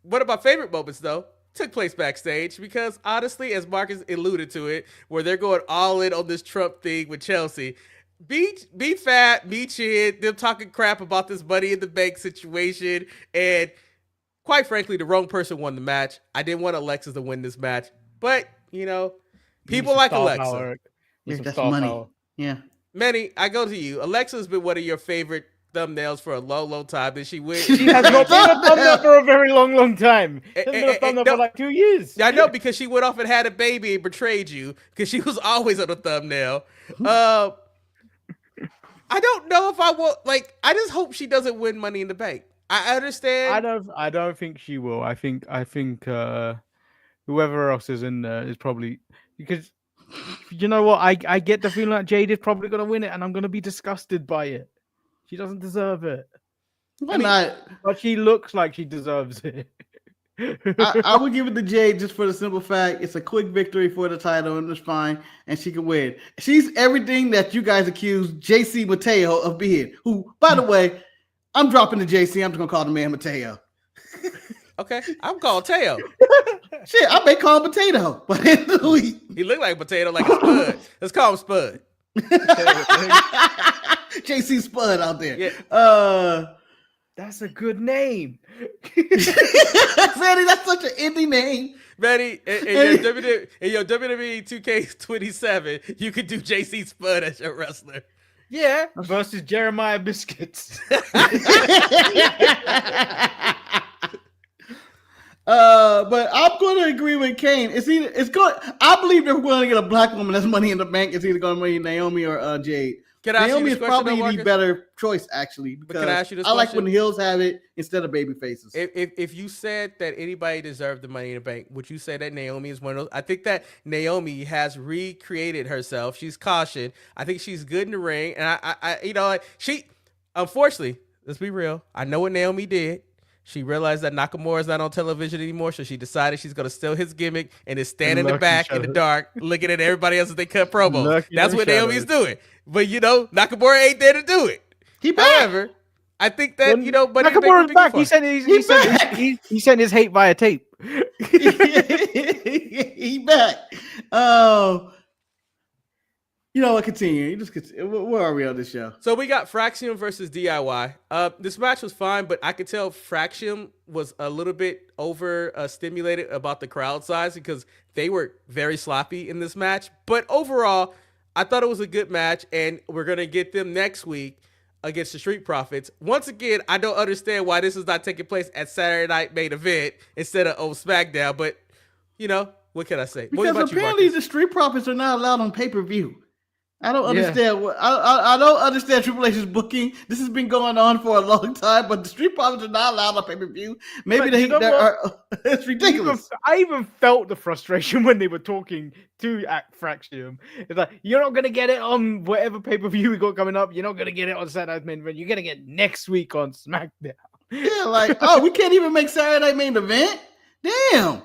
one of my favorite moments though took place backstage because honestly, as Marcus alluded to it, where they're going all in on this Trump thing with Chelsea. Be fat, be chin, them talking crap about this Money in the Bank situation, and quite frankly, the wrong person won the match. I didn't want Alexa to win this match, but people like Alexa. That's money. Yeah. Manny, I go to you. Alexa's been one of your favorite thumbnails for a long, long time. Did she win? She has not been a thumbnail for a very long, long time. She's been a thumbnail for like 2 years. I know, because she went off and had a baby and betrayed you because she was always on the thumbnail. I don't know if I will. Like, I just hope she doesn't win Money in the Bank. I understand. I don't think she will. I think whoever else is in there is probably, because you know what? I get the feeling that Jade is probably gonna win it, and I'm gonna be disgusted by it. She doesn't deserve it. Why not? But she looks like she deserves it. I would give it to Jade just for the simple fact it's a quick victory for the title and it's fine, and she can win. She's everything that you guys accuse JC Mateo of being. Who, by the way, I'm dropping the JC. I'm just gonna call the man Mateo. Okay, I'm calling Teo. Shit, I may call him Potato, but he looked like a potato, like a Spud. Let's call him Spud. JC Spud out there. Yeah. That's a good name. Manny, that's such an indie name. Manny, in your WWE 2K27, you could do JC Spud as your wrestler. Yeah, versus Jeremiah Biscuits. But I'm going to agree with Kane. I believe if we're going to get a black woman that's Money in the Bank, it's either going to be Naomi or Jade. Naomi is probably the better choice, actually. Because can I ask you this question? Like when the heels have it instead of baby faces. If you said that anybody deserved the Money in the Bank, would you say that Naomi is one of those? I think that Naomi has recreated herself. She's cautioned. I think she's good in the ring, and she, unfortunately, let's be real. I know what Naomi did. She realized that Nakamura is not on television anymore, so she decided she's going to steal his gimmick and is stand in the back in the dark, looking at everybody else as they cut promos. That's what Naomi's doing. But, Nakamura ain't there to do it. However, I think that, but Nakamura's back. He sent his hate via tape. He back. Continue. Where are we on this show? So we got Fraxium versus DIY. This match was fine, but I could tell Fraxium was a little bit stimulated about the crowd size because they were very sloppy in this match. But overall, I thought it was a good match, and we're going to get them next week against the Street Profits. Once again, I don't understand why this is not taking place at Saturday Night Main Event instead of Smackdown, but, what can I say? Because apparently the Street Profits are not allowed on pay-per-view. I don't understand I don't understand Triple H's booking. This has been going on for a long time, but the Street Profits are not allowed on pay-per-view. Maybe it's ridiculous. I even felt the frustration when they were talking to Fraxium. It's like, you're not gonna get it on whatever pay-per-view we got coming up. You're not gonna get it on Saturday Main Event. You're gonna get it next week on SmackDown. Yeah, we can't even make Saturday Night Main Event. Damn.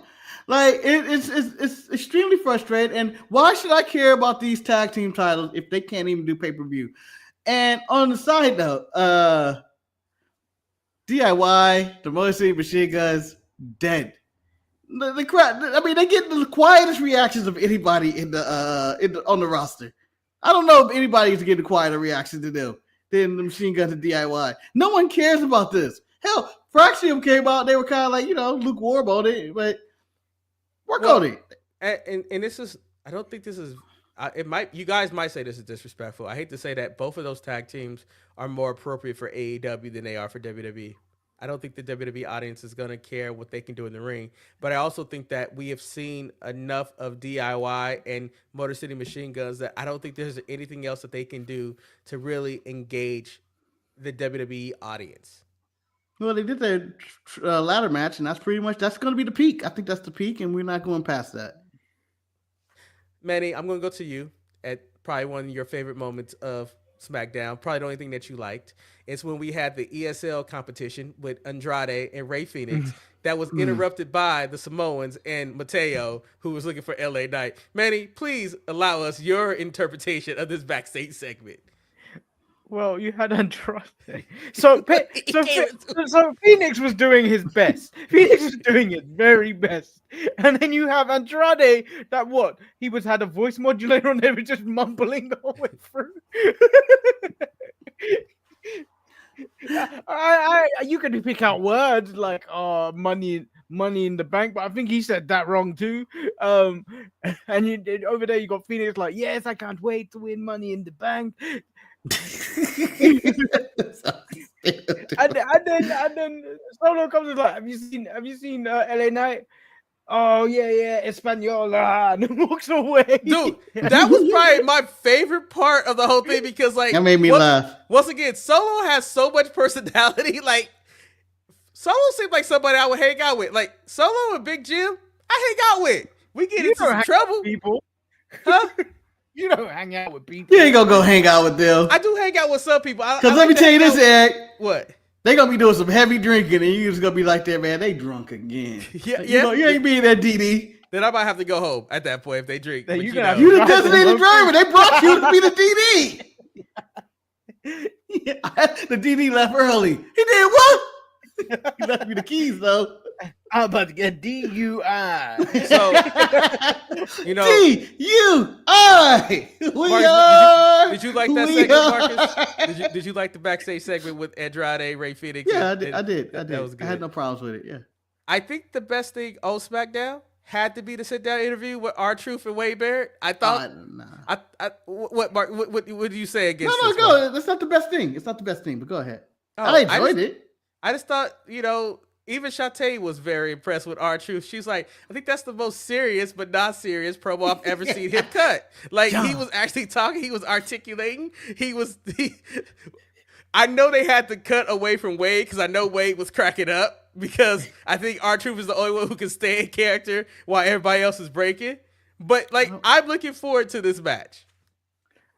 Like, it's extremely frustrating. And why should I care about these tag team titles if they can't even do pay-per-view? And on the side note, DIY, the Motor City Machine Guns, dead. The crowd, they get the quietest reactions of anybody on the roster. I don't know if anybody's getting quieter reactions to them than the Machine Guns and DIY. No one cares about this. Hell, Fraxium came out. They were kind of like, lukewarm on it, but work on it. And this is, I don't think this is. It might. You guys might say this is disrespectful. I hate to say that both of those tag teams are more appropriate for AEW than they are for WWE. I don't think the WWE audience is going to care what they can do in the ring. But I also think that we have seen enough of DIY and Motor City Machine Guns that I don't think there's anything else that they can do to really engage the WWE audience. Well, they did their ladder match, and that's going to be the peak. I think that's the peak, and we're not going past that. Manny, I'm going to go to you at probably one of your favorite moments of SmackDown, probably the only thing that you liked. It's when we had the ESL competition with Andrade and Rey Fenix that was interrupted by the Samoans and Mateo, who was looking for LA Knight. Manny, please allow us your interpretation of this backstage segment. Well, you had Andrade. So Phoenix was doing his best. Phoenix was doing his very best. And then you have Andrade that he had a voice modulator on there, was just mumbling the whole way through. You can pick out words like money in the bank, but I think he said that wrong too. And over there you got Phoenix like, yes, I can't wait to win Money in the Bank. and then Solo comes and like, have you seen LA Knight? Oh yeah, Española, and then walks away. Dude, that was probably my favorite part of the whole thing because that made me laugh. Once again, Solo has so much personality. Like Solo seems like somebody I would hang out with. Like Solo and Big Jim, I hang out with. We get into some trouble, people. Huh? You don't hang out with people. You ain't gonna go hang out with them. I do hang out with some people. Because let me tell you this, Eric. What? They gonna be doing some heavy drinking, and you just gonna be like that, man. They drunk again. Yeah. You ain't being that DD. Then I might have to go home at that point if they drink. You the designated driver. They brought you to be the DD. The DD left early. He did what? He left me the keys though. I'm about to get DUI. So, DUI. Did you like that segment, Marcus? Did you like the backstage segment with Andrade, Rey Fenix? Yeah, I did. That was good. I had no problems with it. Yeah. I think the best thing on SmackDown had to be the sit-down interview with R-Truth and Wade Barrett. I thought. What Mark? What do you say against? No, this go. one? That's not the best thing. It's not the best thing. But go ahead. I enjoyed it. I just thought, even Shantae was very impressed with R-Truth. She's like, I think that's the most serious but not serious promo I've ever seen him cut. Like, he was actually talking. He was articulating. I know they had to cut away from Wade because I know Wade was cracking up because I think R-Truth is the only one who can stay in character while everybody else is breaking. But, I'm looking forward to this match.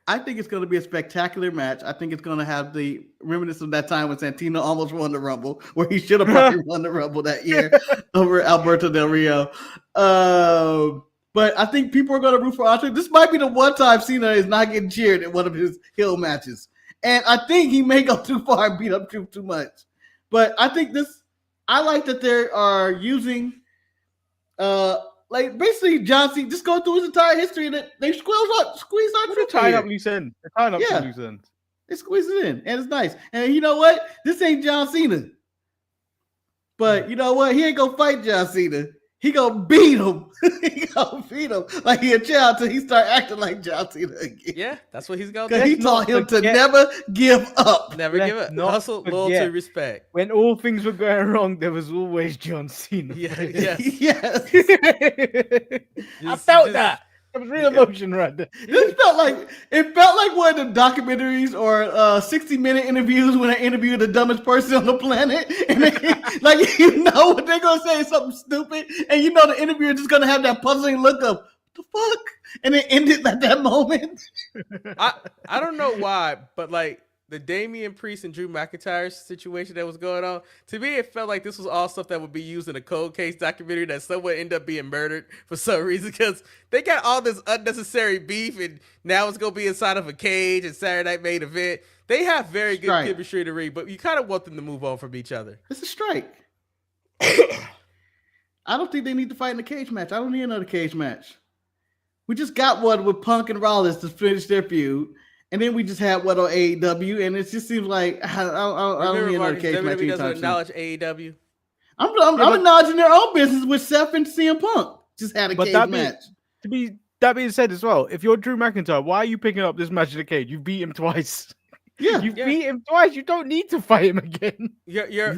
I think it's going to be a spectacular match. I think it's going to have the remnants of that time when Santino almost won the Rumble, where he should have probably won the Rumble that year over Alberto Del Rio. But I think people are going to root for R-Truth. This might be the one time Cena is not getting cheered at one of his heel matches. And I think he may go too far and beat up Truth too much. But I think I like that they are using basically John Cena just going through his entire history and they squeeze out Truth. Tying up loose ends. They're tying up some loose ends. They squeeze it in, and it's nice. And you know what? This ain't John Cena. But you know what? He ain't gonna fight John Cena. He gonna beat him. He gonna beat him like he a child till he start acting like John Cena again. Yeah, that's what he's gonna do. Because he taught him to never give up. Never give up. Hustle, loyalty, respect. When all things were going wrong, there was always John Cena. Yes. I felt that. It was real emotion right there. It felt like one of the documentaries or 60-minute interviews when they interview the dumbest person on the planet. And they, what they're going to say is something stupid. And the interviewer is just going to have that puzzling look of, what the fuck? And it ended at that moment. I don't know why, but the Damian Priest and Drew McIntyre situation that was going on, to me, it felt like this was all stuff that would be used in a cold case documentary that someone ended up being murdered for some reason because they got all this unnecessary beef and now it's going to be inside of a cage and Saturday Night Main Event. They have very good chemistry to ring, but you kind of want them to move on from each other. It's a strike. I don't think they need to fight in a cage match. I don't need another cage match. We just got one with Punk and Rollins to finish their feud. And then we just had what on AEW, and it just seems like I don't need another cage match. WWE doesn't acknowledge AEW. I'm acknowledging their own business with Seth and CM Punk. Just had a cage match. That being said as well, if you're Drew McIntyre, why are you picking up this match in the cage? You beat him twice. Yeah, you beat him twice. You don't need to fight him again. Your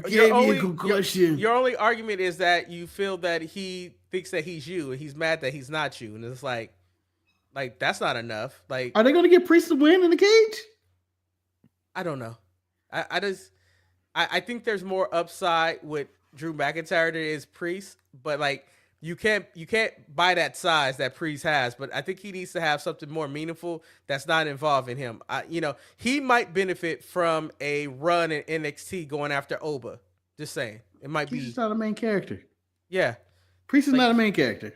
only argument is that you feel that he thinks that he's you, and he's mad that he's not you, and it's like that's not enough. Like, are they going to get Priest to win in the cage? I don't know. I think there's more upside with Drew McIntyre than there is Priest, but like you can't buy that size that Priest has. But I think he needs to have something more meaningful that's not involving him. He might benefit from a run in NXT going after Oba. Just saying, it might be. He's not a main character. Yeah, Priest is not a main character.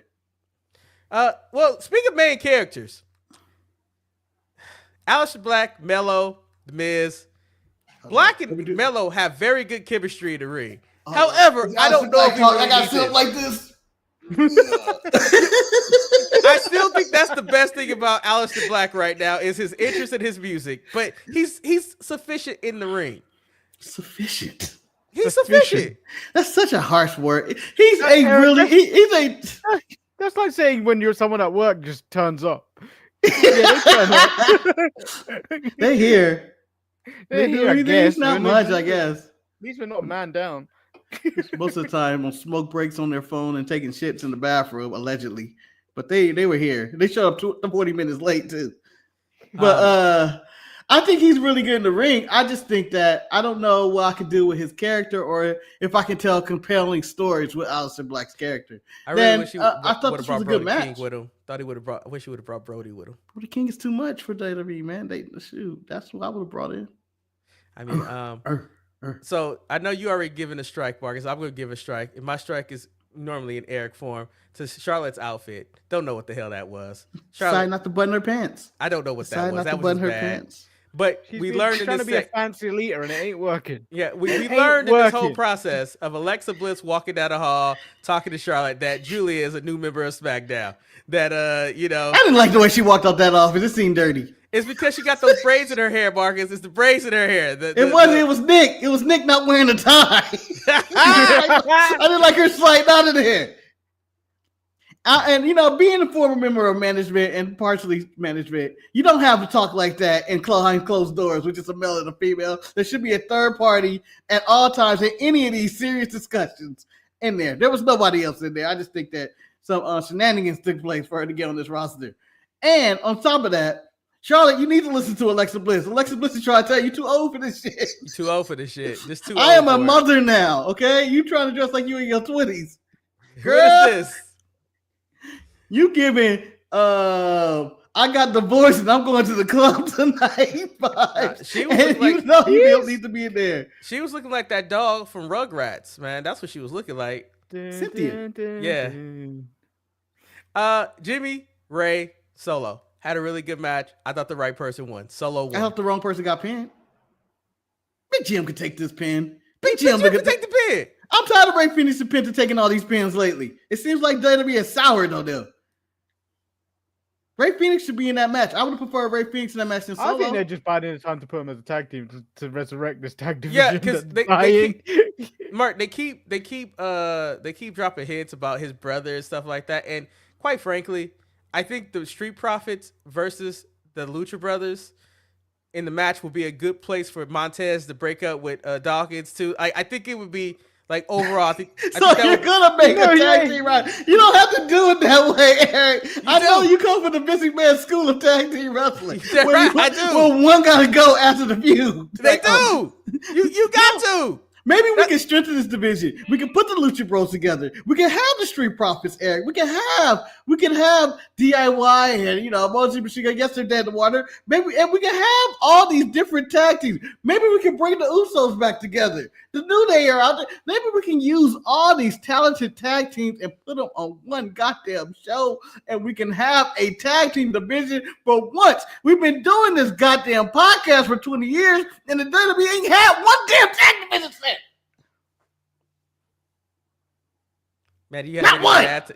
Well, speaking of main characters, Aleister Black, Melo, The Miz. Black and Melo have very good chemistry in the ring. However, I don't know if I got to sit up like this. I still think that's the best thing about Aleister Black right now is his interest in his music, but he's sufficient in the ring. Sufficient. He's sufficient. That's such a harsh word. That's like saying when you're someone at work just turns up. Yeah, they turn up. They here. They're here, I guess. Not much, I guess. At least we're not man down. Most of the time on smoke breaks on their phone and taking shits in the bathroom, allegedly. But they were here. They showed up 40 minutes late too. But I think he's really good in the ring. I just think that I don't know what I could do with his character or if I can tell compelling stories with Aleister Black's character. I really wish I thought this was a good match. King with him. I wish he would have brought Brody with him. Brody King is too much for WWE, man. That's what I would have brought in. I mean, so I know you already given a strike, Marcus. I'm going to give a strike. And my strike is normally in Eric form to Charlotte's outfit. Don't know what the hell that was. Decided not to button her pants. I don't know what that was. Not to button her pants. But we learned trying to be a fancy leader and it ain't working. Yeah, we learned in this whole process of Alexa Bliss walking down the hall talking to Charlotte that Julia is a new member of SmackDown. That I didn't like the way she walked out that office. It seemed dirty. It's because she got those braids in her hair, Marcus. It's the braids in her hair. It was Nick. It was Nick not wearing a tie. I didn't like her sliding out of there. And being a former member of management and partially management, you don't have to talk like that in behind closed doors, which is a male and a female. There should be a third party at all times in any of these serious discussions in there. There was nobody else in there. I just think that some shenanigans took place for her to get on this roster. And on top of that, Charlotte, you need to listen to Alexa Bliss. Alexa Bliss is trying to tell you, you're too old for this shit. You're too old for this shit. Just too old. I am a mother now, okay? You trying to dress like you in your 20s. Girl, what is this? You giving I got divorced and I'm going to the club tonight. She was you don't need to be in there. She was looking like that dog from Rugrats, man. That's what she was looking like. Cynthia. Yeah. Jimmy, Ray, Solo. Had a really good match. I thought the right person won. Solo won. I hope the wrong person got pinned. Big Jim could take this pin. Big Jim could take the pin. I'm tired of Ray Phoenix and Penta taking all these pins lately. It seems like WWE is sour though. Ray Phoenix should be in that match. I would have preferred Ray Phoenix in that match than Solo. I think they're just buying the time to put him as a tag team to resurrect this tag division. Yeah, because Mark, they keep dropping hints about his brother and stuff like that. And quite frankly, I think the Street Profits versus the Lucha Brothers in the match will be a good place for Montez to break up with Dawkins too. I think it would be like overall. I think you're gonna make a tag team right. You don't have to do it that way, Eric. I know you come from the Vince McMahon school of tag team wrestling. I do. Well, one gotta go after the feud. They do. You got to. Maybe we can strengthen this division. We can put the Lucha Bros together. We can have the Street Profits, Eric. We can have DIY and Moji Machine Gun. Yes, they're dead in the water. Maybe and we can have all these different tag teams. Maybe we can bring the Usos back together. The New Day are out there. Maybe we can use all these talented tag teams and put them on one goddamn show, and we can have a tag team division for once. We've been doing this goddamn podcast for 20 years, and the WWE ain't had one damn tag division set. Man, you got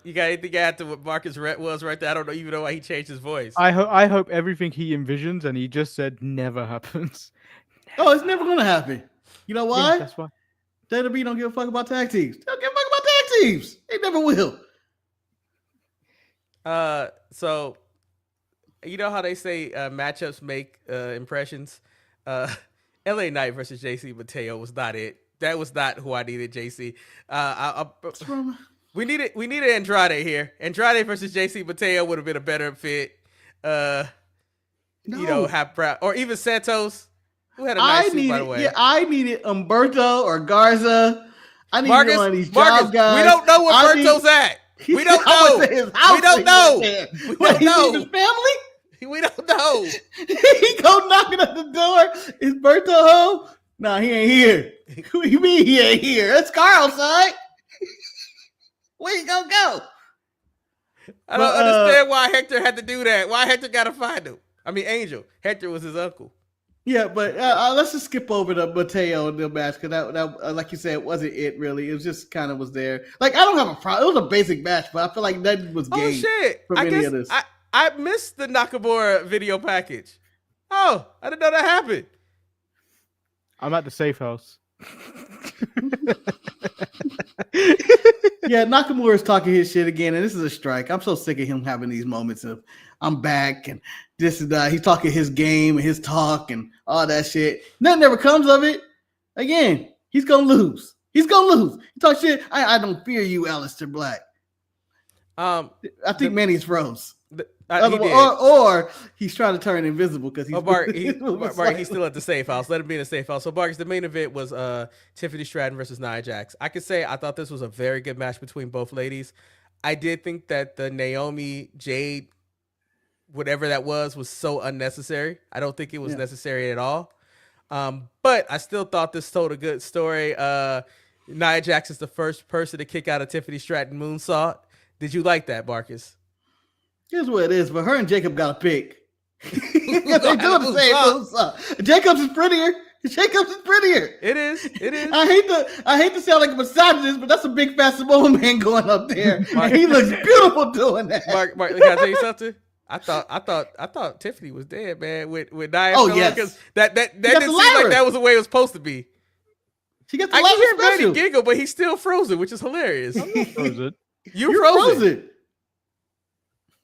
anything to add to what Marcus was right there? I don't even know why he changed his voice. I hope everything he envisions and he just said never happens. Oh, it's never gonna happen. You know why? Yeah, that's why. WWE don't give a fuck about tag teams. They don't give a fuck about tag teams. They never will. So you know how they say matchups make impressions? LA Knight versus JC Mateo was not it. That was not who I needed, JC. We needed Andrade here. Andrade versus JC Mateo would have been a better fit. You know, or even Santos, who had a nice suit, by the way. Yeah, I needed Umberto or Garza. I need one of these job guys. We don't know where Umberto's at. We don't know. We don't know. We don't know. His family? We don't know. He go knocking at the door. Is Berto home? Nah, he ain't here. What do you mean he ain't here? That's Carl, son. Where you gonna go? I don't understand why Hector had to do that. Why Hector gotta find him? I mean, Angel. Hector was his uncle. Yeah, but let's just skip over the Mateo and the match because that like you said, wasn't it really? It was just kind of was there. Like I don't have a problem. It was a basic match, but I feel like that was game. Oh shit! I missed the Nakamura video package. Oh, I didn't know that happened. I'm at the safe house. Yeah, Nakamura is talking his shit again, and this is a strike. I'm so sick of him having these moments of I'm back and this and that. He's talking his game and his talk and all that shit. Nothing ever comes of it. Again, he's gonna lose. He's gonna lose. He talks shit. I don't fear you, Aleister Black. I think Manny's froze. Or he's trying to turn invisible because he's he's still at the safe house. Let him be in the safe house. So, Marcus, the main event was Tiffany Stratton versus Nia Jax. I could say I thought this was a very good match between both ladies. I did think that the Naomi Jade, whatever that was so unnecessary. I don't think it was necessary at all. But I still thought this told a good story. Nia Jax is the first person to kick out a Tiffany Stratton moonsault. Did you like that, Marcus? Here's what it is, but her and Jacob got a pick. They do the same moonsault. Jacobs is prettier. Jacobs is prettier. It is. I hate to sound like a misogynist, but that's a big fat Samoan man going up there. And he looks beautiful doing that. Mark, can I tell you something? I thought Tiffany was dead, man. With Nia. Oh yes, because that didn't seem like that was the way it was supposed to be. She got the I can hear special. Manny giggle, but he's still frozen, which is hilarious. I'm not frozen. You're frozen.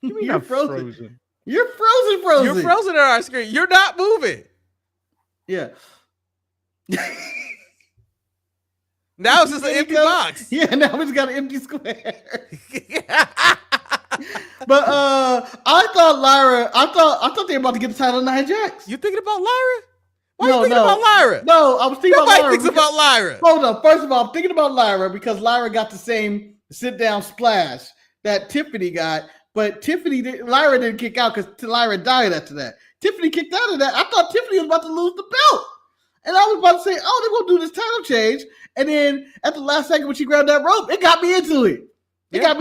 You mean I'm frozen? You're frozen. You're frozen on our screen. You're not moving. Yeah. Now it's just an empty box. Yeah, now we just got an empty square. But I thought they were about to get the title of Nia Jax. You thinking about Lyra? Why are you thinking about Lyra? No, I was thinking about Lyra. Nobody thinks about Lyra. Hold on. First of all, I'm thinking about Lyra because Lyra got the same sit-down splash that Tiffany got. But Lyra didn't kick out because Lyra died after that. Tiffany kicked out of that. I thought Tiffany was about to lose the belt. And I was about to say, oh, they're going to do this title change. And then at the last second when she grabbed that rope, it got me into it. We got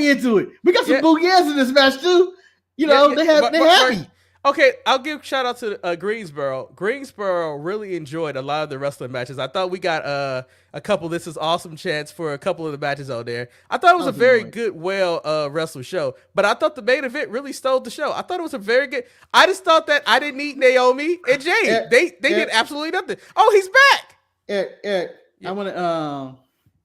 some boogies in this match too. You know, they happy. Okay, I'll give shout out to Greensboro. Greensboro really enjoyed a lot of the wrestling matches. I thought we got a couple "This is awesome" chants for a couple of the matches out there. I thought it was a very good, wrestle show. But I thought the main event really stole the show. I thought it was a very good. I just thought that I didn't need Naomi and Jade. They did absolutely nothing. Oh, he's back. Eric, I want to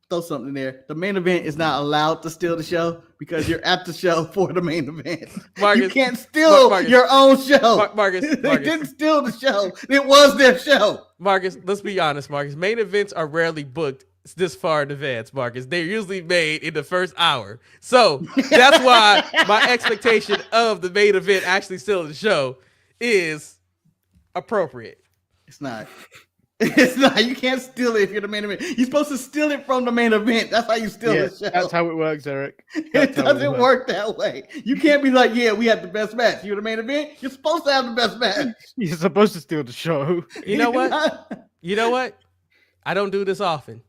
throw something in there. The main event is not allowed to steal the show because you're at the show for the main event. Marcus, you can't steal your own show. Marcus. They didn't steal the show. It was their show. Marcus, let's be honest, Marcus. Main events are rarely booked this far in advance, Marcus. They're usually made in the first hour. So that's why my expectation of the main event actually stealing the show is appropriate. It's not. It's not. You can't steal it if you're the main event. You're supposed to steal it from the main event. That's how you steal the show. That's how it works, Eric. It doesn't work that way. You can't be like, yeah, we had the best match. You're the main event. You're supposed to have the best match. You're supposed to steal the show. You know what? You know what? I don't do this often.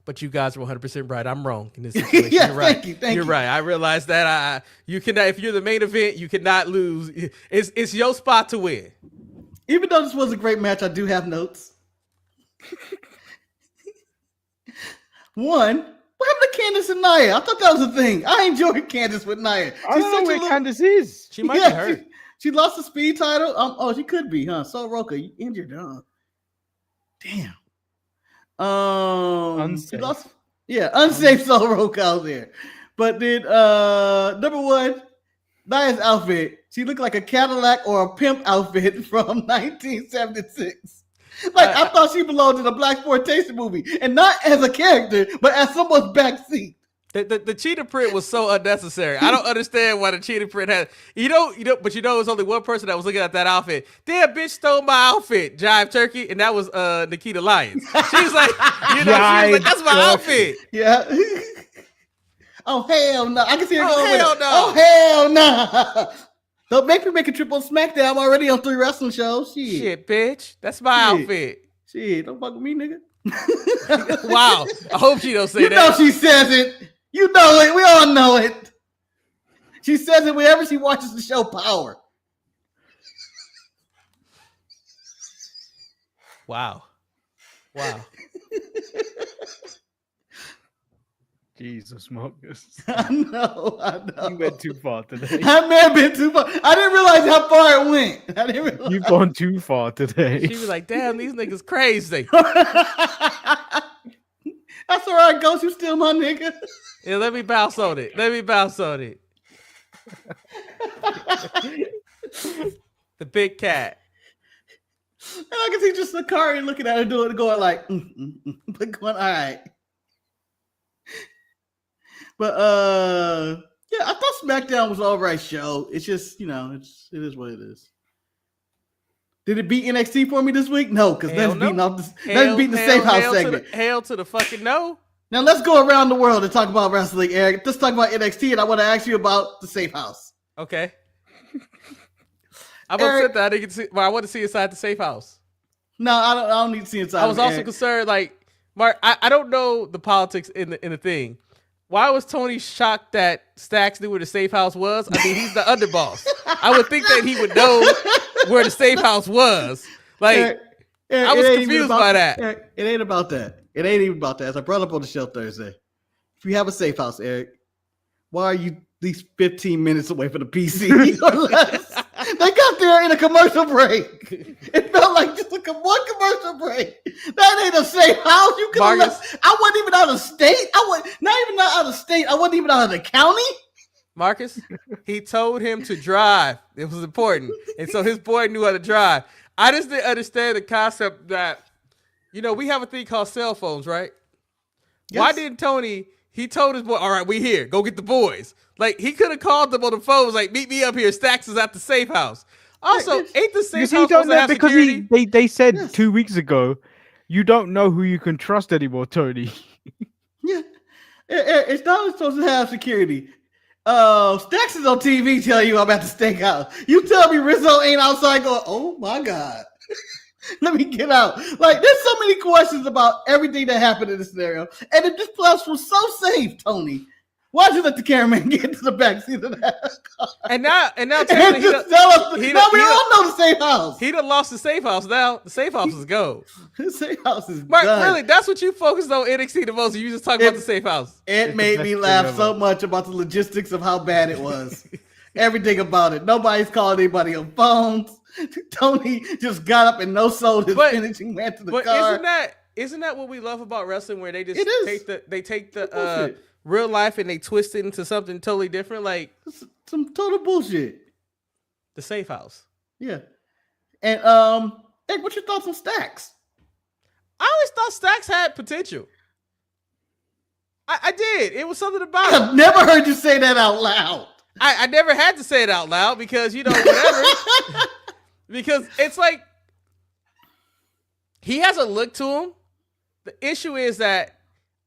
But you guys are 100% right. I'm wrong in this situation. Yeah, you're right. Thank you. Right. I realize that you cannot. If you're the main event, you cannot lose. It's your spot to win. Even though this was a great match, I do have notes. One, what What happened to Candace and Nia? I thought that was a thing. I enjoyed Candace with Nia. I don't know where Candace is. She might be hurt. She lost the speed title. Oh, she could be, huh? So Roka, you injured, huh? Damn. Unsafe. She lost. Yeah, unsafe Soul Roka out there. But then number one, Nia's outfit. She looked like a Cadillac or a pimp outfit from 1976. Like I thought she belonged in a blaxploitation movie, and not as a character, but as someone's backseat. The cheetah print was so unnecessary. I don't understand why the cheetah print had. But it was only one person that was looking at that outfit. Damn, bitch stole my outfit, Jive Turkey, and that was Nikita Lyons. She's like, that's my outfit. Yeah. Oh hell no! I can see her going. Hell no. Oh hell no! Don't make me make a trip on Smackdown. I'm already on 3 wrestling shows. Shit, bitch. That's my outfit. Shit, don't fuck with me, nigga. Wow. I hope she don't say that. You know she says it. You know it. We all know it. She says it whenever she watches the show Power. Wow. Jesus, Marcus. I know. You went too far today. I may have been too far. I didn't realize how far it went. You've gone too far today. She was like, damn, these niggas crazy. That's all right, Ghost. You still my nigga. Yeah, let me bounce on it. The big cat. And I can see just Sakari looking at her doing it, going like, but going, all right. But yeah, I thought SmackDown was an all right show. It's just, it is what it is. Did it beat NXT for me this week? No, because that's beating the safe house segment. Hail to the fucking no. Now let's go around the world and talk about wrestling, Eric. Let's talk about NXT, and I want to ask you about the safe house. Okay. I'm upset that I didn't get to see. Well, I want to see inside the safe house. No, I don't need to see inside. I was also concerned, like, Mark. I don't know the politics in the thing. Why was Tony shocked that Stacks knew where the safe house was? I mean, he's the underboss. I would think that he would know where the safe house was. Like, I was confused by that. Eric, it ain't about that. It ain't even about that. As I brought up on the show Thursday, if you have a safe house, Eric, why are you at least 15 minutes away from the PC or less? They got there in a commercial break. It felt like just one commercial break. That ain't a safe house. You could have left. I wasn't even out of state. Not even out of state. I wasn't even out of the county. Marcus, he told him to drive. It was important. And so his boy knew how to drive. I just didn't understand the concept that, we have a thing called cell phones, right? Yes. Why didn't Tony, he told his boy, all right, we here. Go get the boys. Like, he could have called them on the phone, was like, meet me up here. Stacks is at the safe house. Also, ain't the safe house supposed to have because security? They said 2 weeks ago, you don't know who you can trust anymore, Tony. Yeah. It's not supposed to have security. Stacks is on TV telling you I'm at the steakhouse. You tell me Rizzo ain't outside going, oh my God. Let me get out. Like, there's so many questions about everything that happened in this scenario. And if this place was so safe, Tony, why'd you let the cameraman get into the backseat of that car? And now we all know the safe house. He done lost the safe house now. The safe house is go. The safe house is Mark, done. really, that's what you focused on NXT the most. You just talk about the safe house. It made me laugh so much about the logistics of how bad it was. Everything about it. Nobody's calling anybody on phones. Tony just got up and no sold his finishing man to the car. Isn't that what we love about wrestling, where they just take the real life and they twist it into something totally different? Like some total bullshit. The safe house. Yeah. And hey, what's your thoughts on Stacks? I always thought Stacks had potential. I did. It was something about I've never heard you say that out loud. I never had to say it out loud because, whatever. Because it's like he has a look to him. The issue is that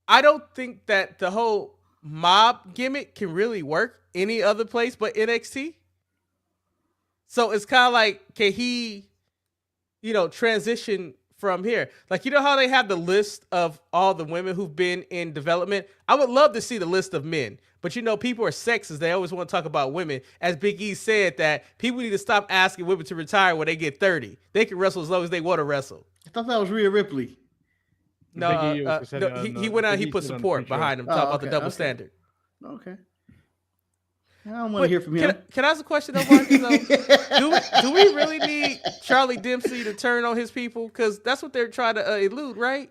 I don't think that the whole mob gimmick can really work any other place but NXT. So it's kind of like, can he, transition from here? Like, how they have the list of all the women who've been in development? I would love to see the list of men. But, people are sexist. They always want to talk about women. As Big E said, that people need to stop asking women to retire when they get 30. They can wrestle as long as they want to wrestle. I thought that was Rhea Ripley. No, he went out. He put support behind him. Talk about the double standard. Okay. I don't want to hear from him. Can I ask a question though, Marcus? Do we really need Charlie Dempsey to turn on his people? Because that's what they're trying to elude, right?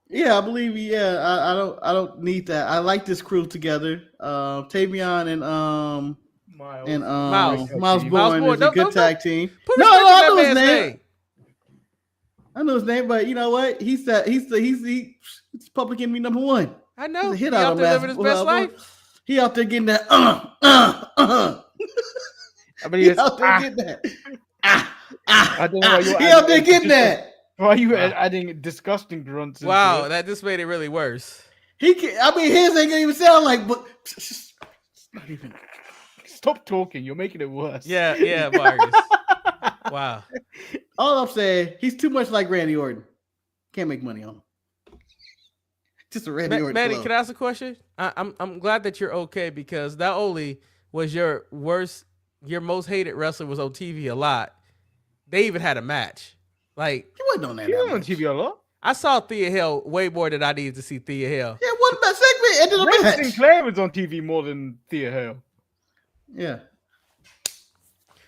Yeah, I believe. Yeah, I don't need that. I like this crew together. Tavion and Miles Bourne is a good tag team. I know his name. I know his name, but you know what? He's public enemy number one. I know. He out there living his best life. He out there getting that. I mean, he out there getting that. I don't know why you. He out there getting that. Why are you adding disgusting grunts? Wow, that just made it really worse. His ain't gonna even sound like. But it's not even. Stop talking. You're making it worse. Yeah, Vargas. Wow. All I'm saying, he's too much like Randy Orton. Can't make money on him. Just a Randy Orton. Manny, can I ask a question? I'm glad that you're okay because not only was your most hated wrestler was on TV a lot, they even had a match. Like he wasn't on that. He wasn't on TV a lot. I saw Thea Hale way more than I needed to see Thea Hale. Yeah, one segment ended the match. Sinclair was on TV more than Thea Hale. Yeah.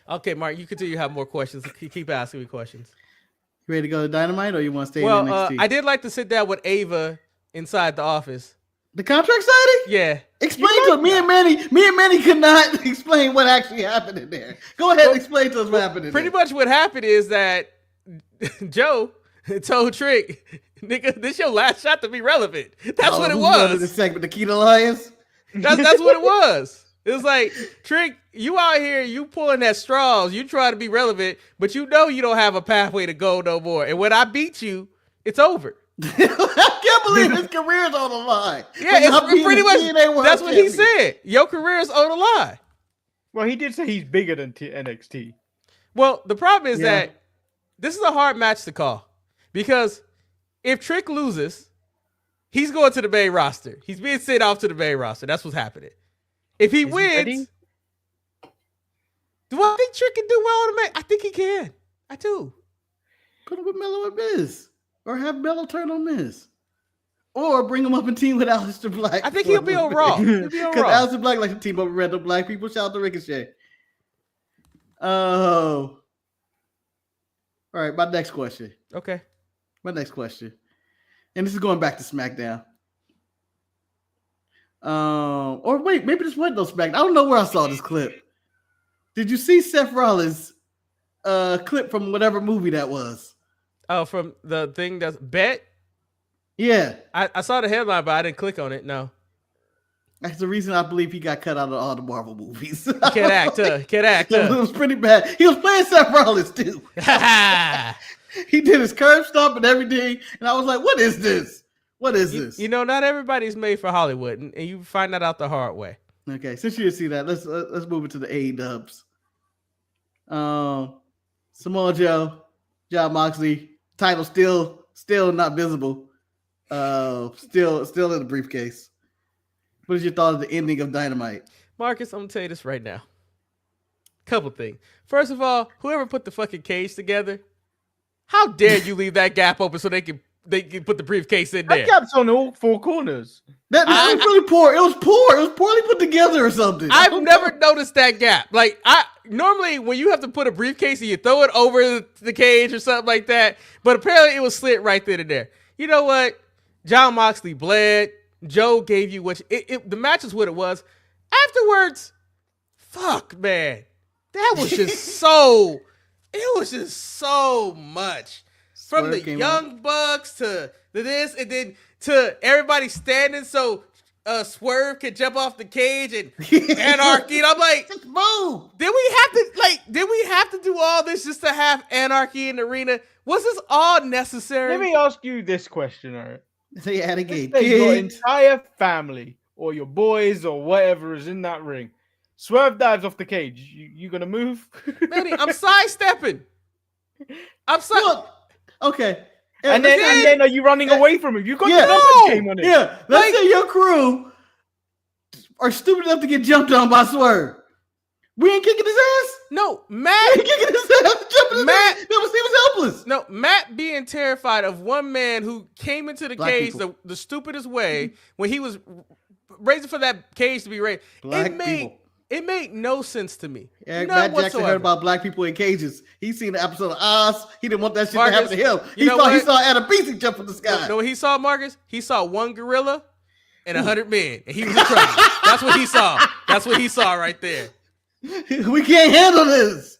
Okay, Mark, you continue to have more questions. Keep asking me questions. You ready to go to Dynamite or you want to stay in NXT? I did like to sit down with Ava inside the office. The contract signing? Yeah. Explain to me and Manny could not explain what actually happened in there. Go ahead and explain to us what happened in there. Pretty much what happened is that Joe told Trick, nigga, this your last shot to be relevant. That's what it was. The segment, the Key to Lions? That's what it was. It was like, Trick, you out here, you pulling at straws, you try to be relevant, but you know you don't have a pathway to go no more. And when I beat you, it's over. I can't believe his career's on the line. Yeah, it's pretty much, that's what he said. Your career's on the line. Well, he did say he's bigger than NXT. Well, the problem is that this is a hard match to call. Because if Trick loses, he's going to the main roster. He's being sent off to the main roster. That's what's happening. If he wins, do I think Trick can do well on the main? I think he can. I do. Put him with Mello and Miz. Or have Mello turn on Miz. Or bring him up and team with Aleister Black. I think he'll be on Raw. Because Aleister Black likes to team up with random black people. Shout out to Ricochet. Oh. All right, my next question. Okay. My next question. And this is going back to SmackDown. Or wait, maybe this wasn't no SmackDown. I don't know where I saw this clip. Did you see Seth Rollins' clip from whatever movie that was? Oh, from the thing that's Bet? Yeah. I saw the headline, but I didn't click on it. No. That's the reason I believe he got cut out of all the Marvel movies. Can't act. It was pretty bad. He was playing Seth Rollins too. He did his curb stomp and everything. And I was like, what is this? What is this? You know, not everybody's made for Hollywood, and you find that out the hard way. Okay, since you didn't see that, let's move it to the A-dubs. Samoa Joe, Jon Moxley, title still not visible. Still in the briefcase. What is your thought of the ending of Dynamite? Marcus, I'm gonna tell you this right now. Couple things. First of all, whoever put the fucking cage together, how dare you leave that gap open so they can put the briefcase in there? That gap's on all four corners. That was really poor. It was poor. It was poorly put together or something. I've never noticed that gap. Like normally when you have to put a briefcase and you throw it over the cage or something like that, but apparently it was slit right then and there. You know what? Jon Moxley bled. Joe gave you the match is what it was. Afterwards, fuck, man. That was just it was just so much. From the Young Bucks to this, and then to everybody standing so Swerve could jump off the cage and Anarchy. And I'm like, just move. Did we have to do all this just to have Anarchy in the arena? Was this all necessary? Let me ask you this question, all right? They had a game. Your entire family or your boys or whatever is in that ring. Swerve dives off the cage. You gonna move? Manny, I'm sidestepping. Okay. And then are you running away from him? You got the numbers game on it. Yeah. Let's say your crew are stupid enough to get jumped on by Swerve. We ain't kicking his ass? No, Matt. We ain't kicking his ass, jumping Matt, he was helpless. No, Matt being terrified of one man who came into the cage the stupidest way when he was raising for that cage to be raised. It made no sense to me. Matt whatsoever. Jackson heard about black people in cages. He seen the episode of Oz. He didn't want that shit to happen to him. He saw Adam Beasy jump from the sky. You know what he saw, Marcus? He saw one gorilla and 100 men, and he was in trouble. That's what he saw. That's what he saw right there. We can't handle this.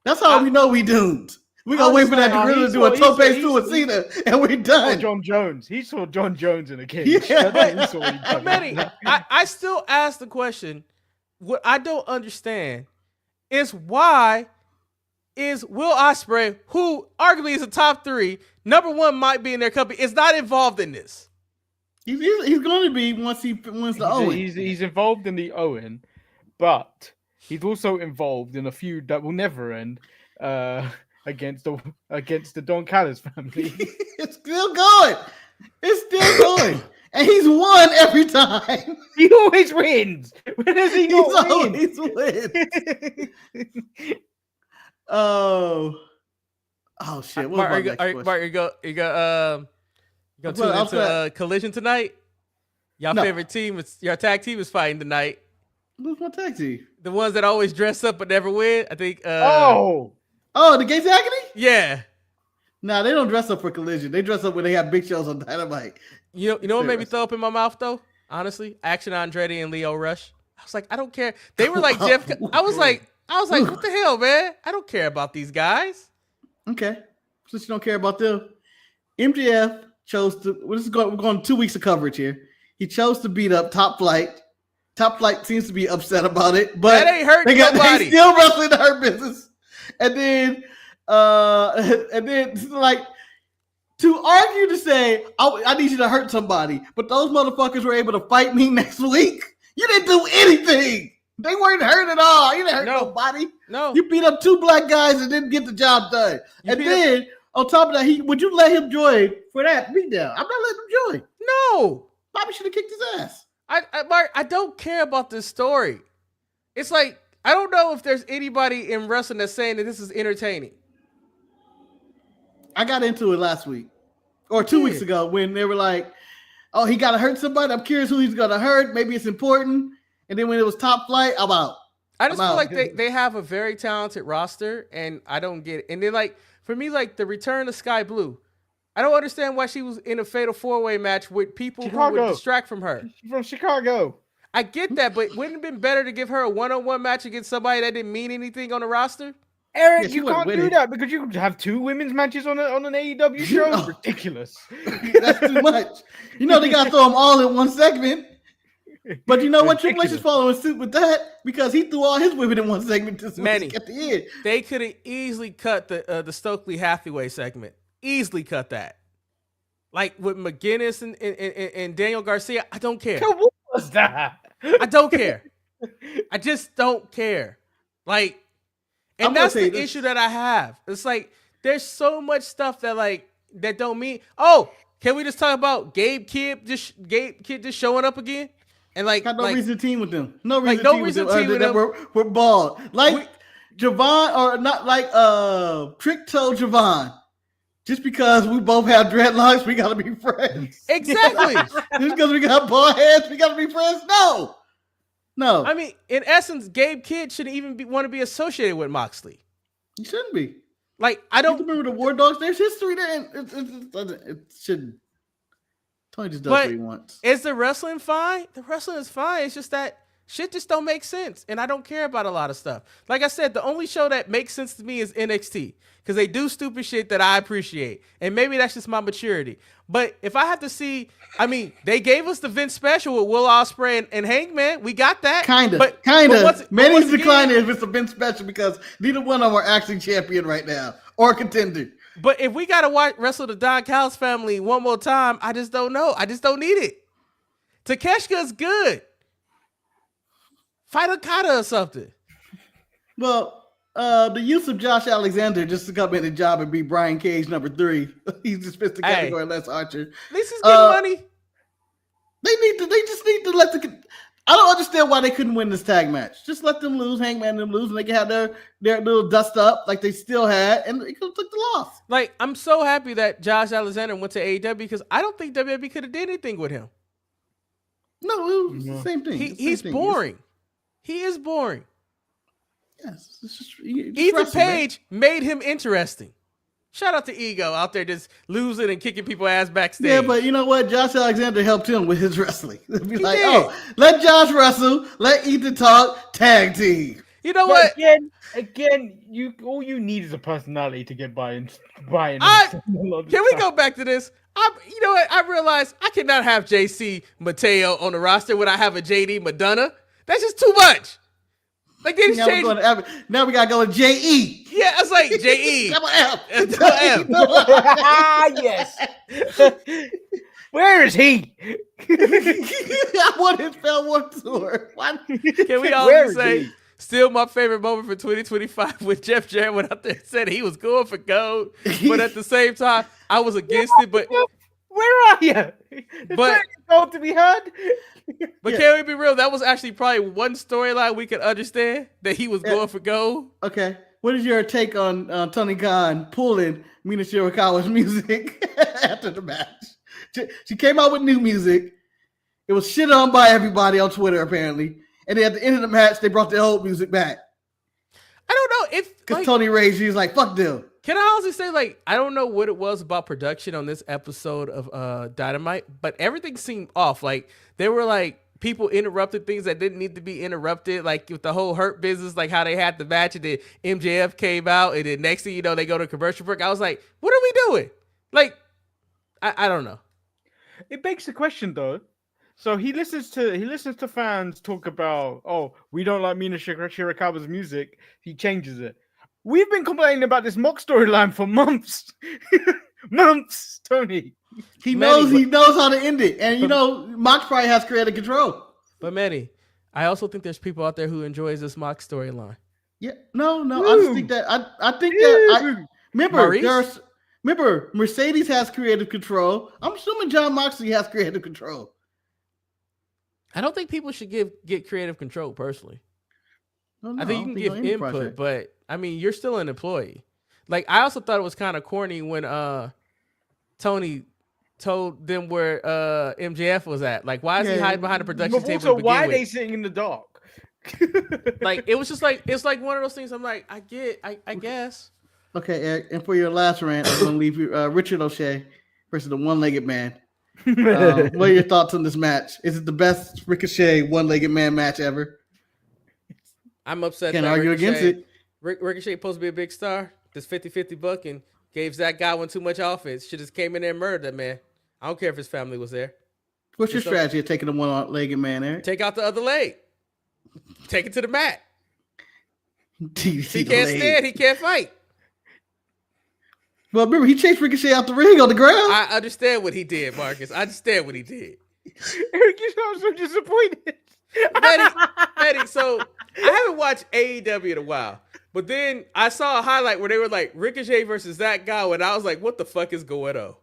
That's how we know we doomed. We're going to wait for that gorilla to do a tope to Cena, and we're done. John Jones. He saw John Jones in a cage. Yeah. But Manny, I still ask the question, what I don't understand is why is Will Ospreay, who arguably is a top 3, number 1 might be in their company, is not involved in this? He's going to be once he wins the Owen. He's involved in the Owen, but he's also involved in a feud that will never end against the Don Callis family. It's still going. It's still going. And he's won every time. He always wins. When does he not win? He's always wins. Oh shit! Mark, you go tune into Collision tonight. Your tag team is fighting tonight. Who's my tag team? The ones that always dress up but never win. I think. The Gates of Agony? Yeah. Nah, they don't dress up for Collision. They dress up when they have big shows on Dynamite. You know what made me throw up in my mouth though? Honestly, Action Andretti and Leo Rush. I was like, I don't care. They were like Jeff. I was like, what the hell, man? I don't care about these guys. Okay, since you don't care about them, MJF chose to. We're going 2 weeks of coverage here. He chose to beat up Top Flight. Top Flight seems to be upset about it, but that ain't hurting nobody. They still wrestling to hurt business. And then like to argue to say, I need you to hurt somebody, but those motherfuckers were able to fight me next week. You didn't do anything. They weren't hurt at all. You didn't hurt nobody. No. You beat up 2 black guys and didn't get the job done. On top of that, would you let him join for that beatdown? I'm not letting him join. No. Bobby should have kicked his ass. Mark, I don't care about this story. It's like, I don't know if there's anybody in wrestling that's saying that this is entertaining. I got into it last week or 2 weeks ago when they were like, oh, he got to hurt somebody. I'm curious who he's going to hurt. Maybe it's important. And then when it was Top Flight, I'm out. I just feel like they have a very talented roster, and I don't get it. And then, like, for me, like, the return of Sky Blue, I don't understand why she was in a fatal 4-way match with people who would distract from her. She's from Chicago. I get that, but wouldn't it have been better to give her a one-on-one match against somebody that didn't mean anything on the roster? Eric, you can't do that because you could have 2 women's matches on an AEW show. Oh. Ridiculous. That's too much. You know they got to throw them all in one segment. But you know what? Triple H is following suit with that because he threw all his women in one segment this week at the end. They could have easily cut the Stokely Hathaway segment. Easily cut that. Like with McGuinness and Daniel Garcia. I don't care. What was that? I don't care. I just don't care. Like, and that's the issue that I have. It's like there's so much stuff that don't mean. Oh, can we just talk about Gabe Kidd just showing up again? And got no reason to team with them. No reason to team with them. We're bald. Javon or not Trick Toe Javon. Just because we both have dreadlocks, we gotta be friends. Exactly. Just because we got bald heads, we gotta be friends. No. I mean, in essence, Gabe Kidd shouldn't even want to be associated with Moxley. He shouldn't be. I don't remember the War Dogs. There's history there. It shouldn't. Tony just does what he wants. Is the wrestling fine? The wrestling is fine. It's just that shit just don't make sense. And I don't care about a lot of stuff. Like I said, the only show that makes sense to me is NXT. Because they do stupid shit that I appreciate. And maybe that's just my maturity. But if I have to see, they gave us the Vince special with Will Ospreay and Hangman. We got that. Kind of. Manny's declining if it's a Vince special because neither one of them are actually champion right now. Or contender. But if we got to wrestle the Don Callis family one more time, I just don't know. I just don't need it. Takeshka's good. Fight Okada or something. Well, the use of Josh Alexander just to come in the job and be Brian Cage number 3. He's just fits the category Les Archer. At least he's getting money. They just need to let I don't understand why they couldn't win this tag match. Just let them lose, Hangman them lose, and they can have their little dust up like they still had, and they could have took the loss. Like, I'm so happy that Josh Alexander went to AEW because I don't think WWE could have did anything with him. No, it was the same thing. He's boring. He is boring. Yes, it's just Ethan Page made him interesting. Shout out to Ego out there just losing and kicking people ass backstage. Yeah, but you know what? Josh Alexander helped him with his wrestling. Be like, oh, let Josh wrestle, let Ethan talk, tag team. You know what? Again, all you need is a personality to get by. Can we go back to this? You know what? I realized I cannot have JC Mateo on the roster when I have a JD Madonna. That's just too much. Like they just changed. Now we gotta go with JE. Yeah, it's like JE. Double F. Yes. Where is he? I want his farewell tour. Can we all say? Still my favorite moment for 2025 when Jeff Jarrett went out there and said he was going for gold, but at the same time, I was against it. But where are you? But gold to be heard. But can we be real? That was actually probably one storyline we could understand that he was going for gold. Okay, what is your take on Tony Khan pulling Mina Shirakawa's music after the match? She came out with new music. It was shit on by everybody on Twitter apparently. And then at the end of the match, they brought the old music back. I don't know if because Tony Rage, he's like, "Fuck them." Can I honestly say, like, I don't know what it was about production on this episode of Dynamite, but everything seemed off. Like there were like people interrupted things that didn't need to be interrupted, like with the whole Hurt business, like how they had the match and then MJF came out, and then next thing you know, they go to commercial break. I was like, "What are we doing?" Like, I don't know. It begs the question though. So he listens to fans talk about, oh, we don't like Mina Shirakawa's music. He changes it. We've been complaining about this Mock storyline for months. Months, Tony. He knows how to end it. And you know, Mox probably has creative control. But Manny, I also think there's people out there who enjoys this Mock storyline. Yeah, no. I just think that remember Mercedes has creative control. I'm assuming John Moxley has creative control. I don't think people should get creative control personally. No, I think you can give input, project. But I mean, you're still an employee. Like I also thought it was kind of corny when Tony told them where MJF was at. Like, why is he hiding behind the production table? So why are they sitting in the dark? Like it was just like it's like one of those things. I'm like, I guess. Okay, Eric, and for your last rant, I'm gonna leave you Richard O'Shea versus the one-legged man. What are your thoughts on this match? Is it the best Ricochet one-legged man match ever? I'm upset. Can't argue against it. Ricochet supposed to be a big star. This 50-50 booking gave Zach Godwin too much offense. Should just came in there and murdered that man. I don't care if his family was there. What's your strategy of taking the one-legged man, Eric? Take out the other leg. Take it to the mat. He can't stand. He can't fight. Well, remember, he chased Ricochet out the ring on the ground. I understand what he did, Marcus. I understand what he did. Eric, you sound so disappointed. Manny, so I haven't watched AEW in a while, but then I saw a highlight where they were like Ricochet versus that guy, and I was like, what the fuck is going on?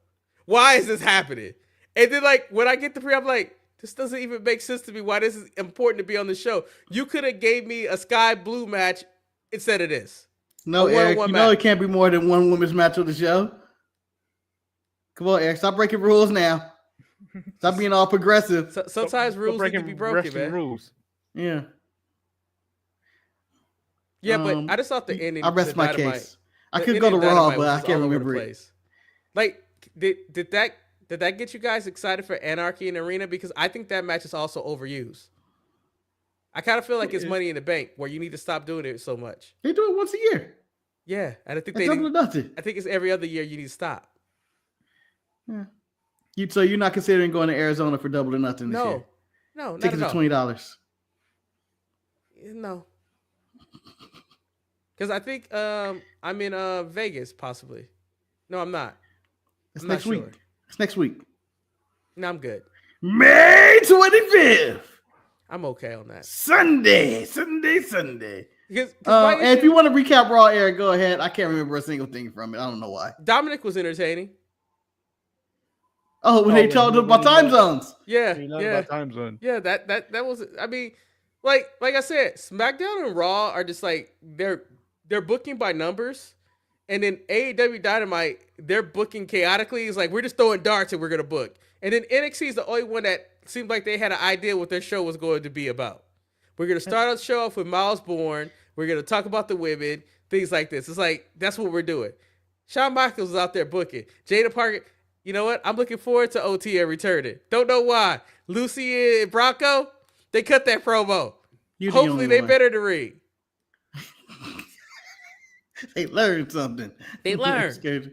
Why is this happening? And then like when I get the I'm like, this doesn't even make sense to me why this is important to be on the show. You could have gave me a Sky Blue match instead of this. No, Eric, you know it can't be more than one women's match on the show. Come on, Eric, stop breaking rules now. Stop being all progressive. Sometimes rules need to be broken, man. Rules. Yeah. Yeah, but I just thought the ending. I rest my case. I could go to Raw, but I can't remember it. Like, did that get you guys excited for Anarchy in the Arena? Because I think that match is also overused. I kind of feel like it's Money in the Bank where you need to stop doing it so much. They do it once a year. Yeah, and I think I think it's every other year you need to stop. Yeah. So you're not considering going to Arizona for Double or Nothing this year? No, not tickets at all. $20. No, because I think I'm in Vegas possibly. No, I'm not. It's next week. It's next week. No, I'm good. May 25th. I'm okay on that. Sunday. Because and if you want to recap Raw, Eric, go ahead. I can't remember a single thing from it. I don't know why. Dominic was entertaining. Oh, when they talked about time zones. Yeah, about time zone. Yeah, that was. I mean, like I said, SmackDown and Raw are just like they're booking by numbers, and then AEW Dynamite they're booking chaotically. It's like we're just throwing darts and we're gonna book. And then NXT is the only one that seemed like they had an idea what their show was going to be about. We're gonna start the show off with Miles Bourne. We're gonna talk about the women, things like this. It's like that's what we're doing. Shawn Michaels is out there booking. Jada Parker. You know what? I'm looking forward to OT and returning. Don't know why. Lucy and Bronco, they cut that promo. Hopefully they better the ring. They learned something. They learned.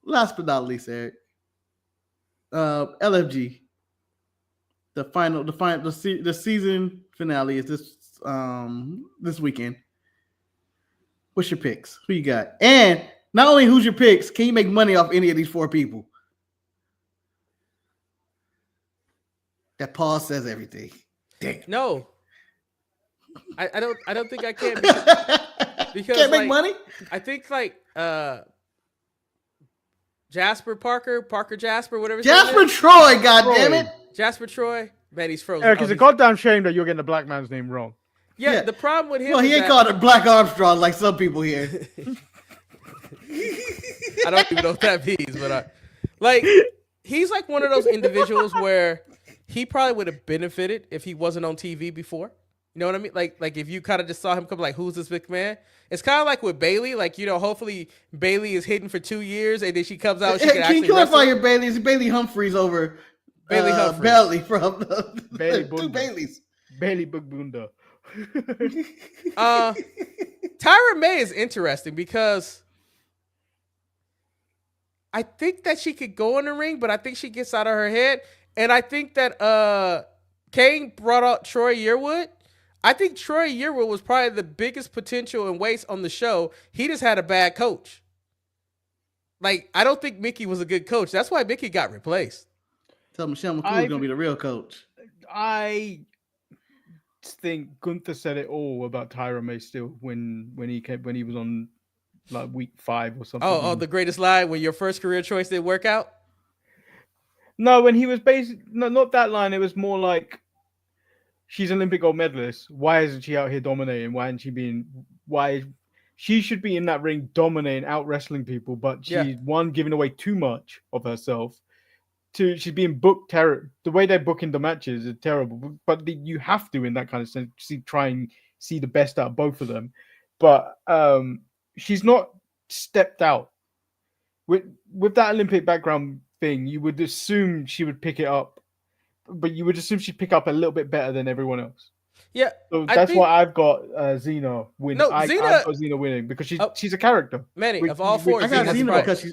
Last but not least, Eric. LFG. The season finale is this weekend. What's your picks? Who you got? And not only who's your picks, can you make money off any of these 4 people? That pause says everything. Damn. No. I don't think I can because can't make money? I think like Jasper Jasper, whatever. Jasper Troy, goddammit. Jasper Troy. Man, he's frozen. Eric, it's a goddamn shame that you're getting the black man's name wrong. Yeah, the problem with him. Well, he ain't called it Black Armstrong like some people here. I don't even know what that means, but he's like one of those individuals where he probably would have benefited if he wasn't on TV before. You know what I mean? Like if you kind of just saw him come, like, who's this big man? It's kind of like with Bailey. Like, you know, hopefully Bailey is hidden for 2 years and then she comes out. She can you clarify your Bailey? Is Bailey Humphries over Bailey Humphries? Bailey from Bailey two Baileys. Bailey Bugbunda. Tyra May is interesting because I think that she could go in the ring, but I think she gets out of her head. And I think that Kane brought out Troy Yearwood. I think Troy Yearwood was probably the biggest potential and waste on the show. He just had a bad coach. Like, I don't think Mickey was a good coach. That's why Mickey got replaced. Tell Michelle McCool is going to be the real coach. I think Gunther said it all about Tyra May still when he was on like week 5 or something. Oh, the greatest lie when your first career choice didn't work out? No, when he was not that line. It was more like, she's an Olympic gold medalist. Why isn't she out here dominating? Why she should be in that ring dominating, out wrestling people, but she's giving away too much of herself. She's being booked terrible. The way they're booking the matches is terrible. But you have to, in that kind of sense, try and see the best out of both of them. But she's not stepped out. With that Olympic background thing, you would assume she would pick it up, but you would assume she'd pick up a little bit better than everyone else. Yeah, so that's why I've got Xena winning. No, I've got Xena winning because she's a character. Manny, of all 4, I got Xena because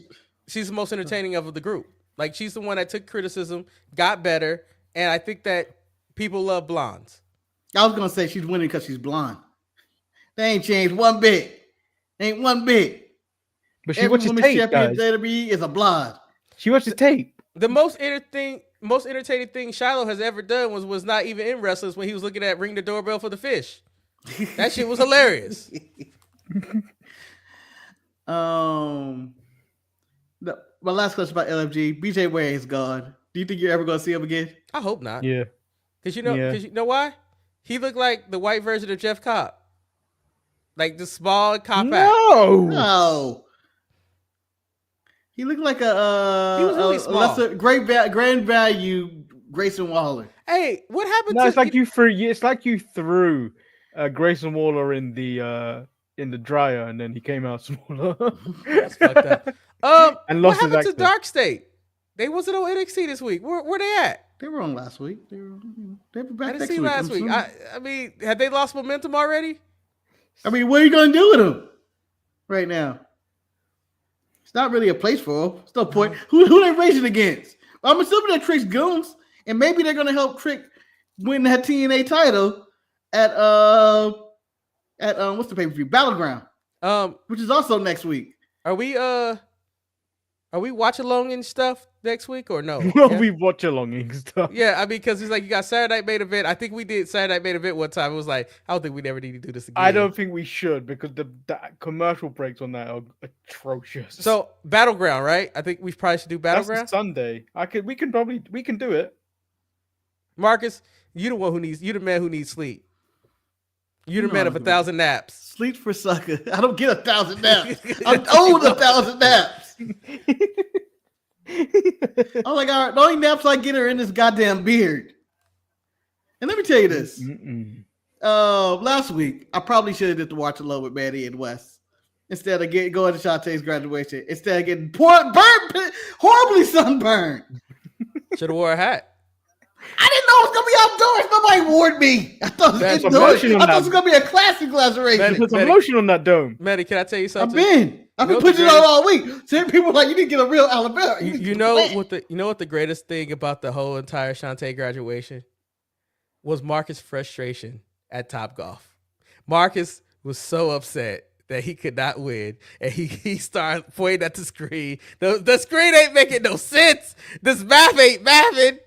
she's the most entertaining of the group. Like, she's the one that took criticism, got better, and I think that people love blondes. I was gonna say she's winning because she's blonde. They ain't changed one bit. Ain't one bit. But she watches tape, guys. WWE is a blonde. She watches tape. The most entertaining thing Shiloh has ever done was not even in wrestlers when he was looking at Ring the Doorbell for the Fish. That shit was hilarious. My last question about LFG. BJ Ware is gone. Do you think you're ever gonna see him again? I hope not. Yeah. Because you know why? He looked like the white version of Jeff Cobb. Like the small cop out. No. He looked like he was really small. Lesser, grand value Grayson Waller. Hey, what happened? No, it's like you threw. It's like you threw Grayson Waller in the dryer, and then he came out smaller. That's fucked up. And what happened to Dark State? They wasn't on NXT this week. Where they at? They were on last week. They were back I didn't next see week. last week. I mean, had they lost momentum already? I mean, what are you gonna do with them right now? It's not really a place for them. It's no point. Who they racing against? I'm assuming they're Trick's goons, and maybe they're gonna help Trick win that TNA title at what's the pay-per-view? Battleground. Which is also next week. Are we Are we watch along and stuff next week or no? Will we watch along and stuff? Yeah, I mean, because it's like you got Saturday Night Main Event. I think we did Saturday Night Main Event one time. It was like, I don't think we never need to do this again. I don't think we should because the commercial breaks on that are atrocious. So Battleground, right? I think we probably should do Battleground. That's Sunday. We can do it. Marcus, you the man who needs sleep. You're the man of 1,000 naps. Sleep for sucker. I don't get 1,000 naps. I'm owed 1,000 naps. Oh my God, the only naps I get are in this goddamn beard. And let me tell you this. Last week, I probably should have did the watch alone with Manny and Wes. Instead of going to Shantae's graduation. Instead of getting horribly sunburned. Should have wore a hat. I didn't know it was going to be outdoors. Nobody warned me. I thought it was going to be a classic laceration. There's some lotion on that dome. Manny, can I tell you something? I've been pushing it on all week. Some people are like, you need to get a real Alabama. You know what the greatest thing about the whole entire Shantae graduation was? Marcus' frustration at Topgolf. Marcus was so upset that he could not win, and he started pointing at the screen. The screen ain't making no sense. This math ain't mathing.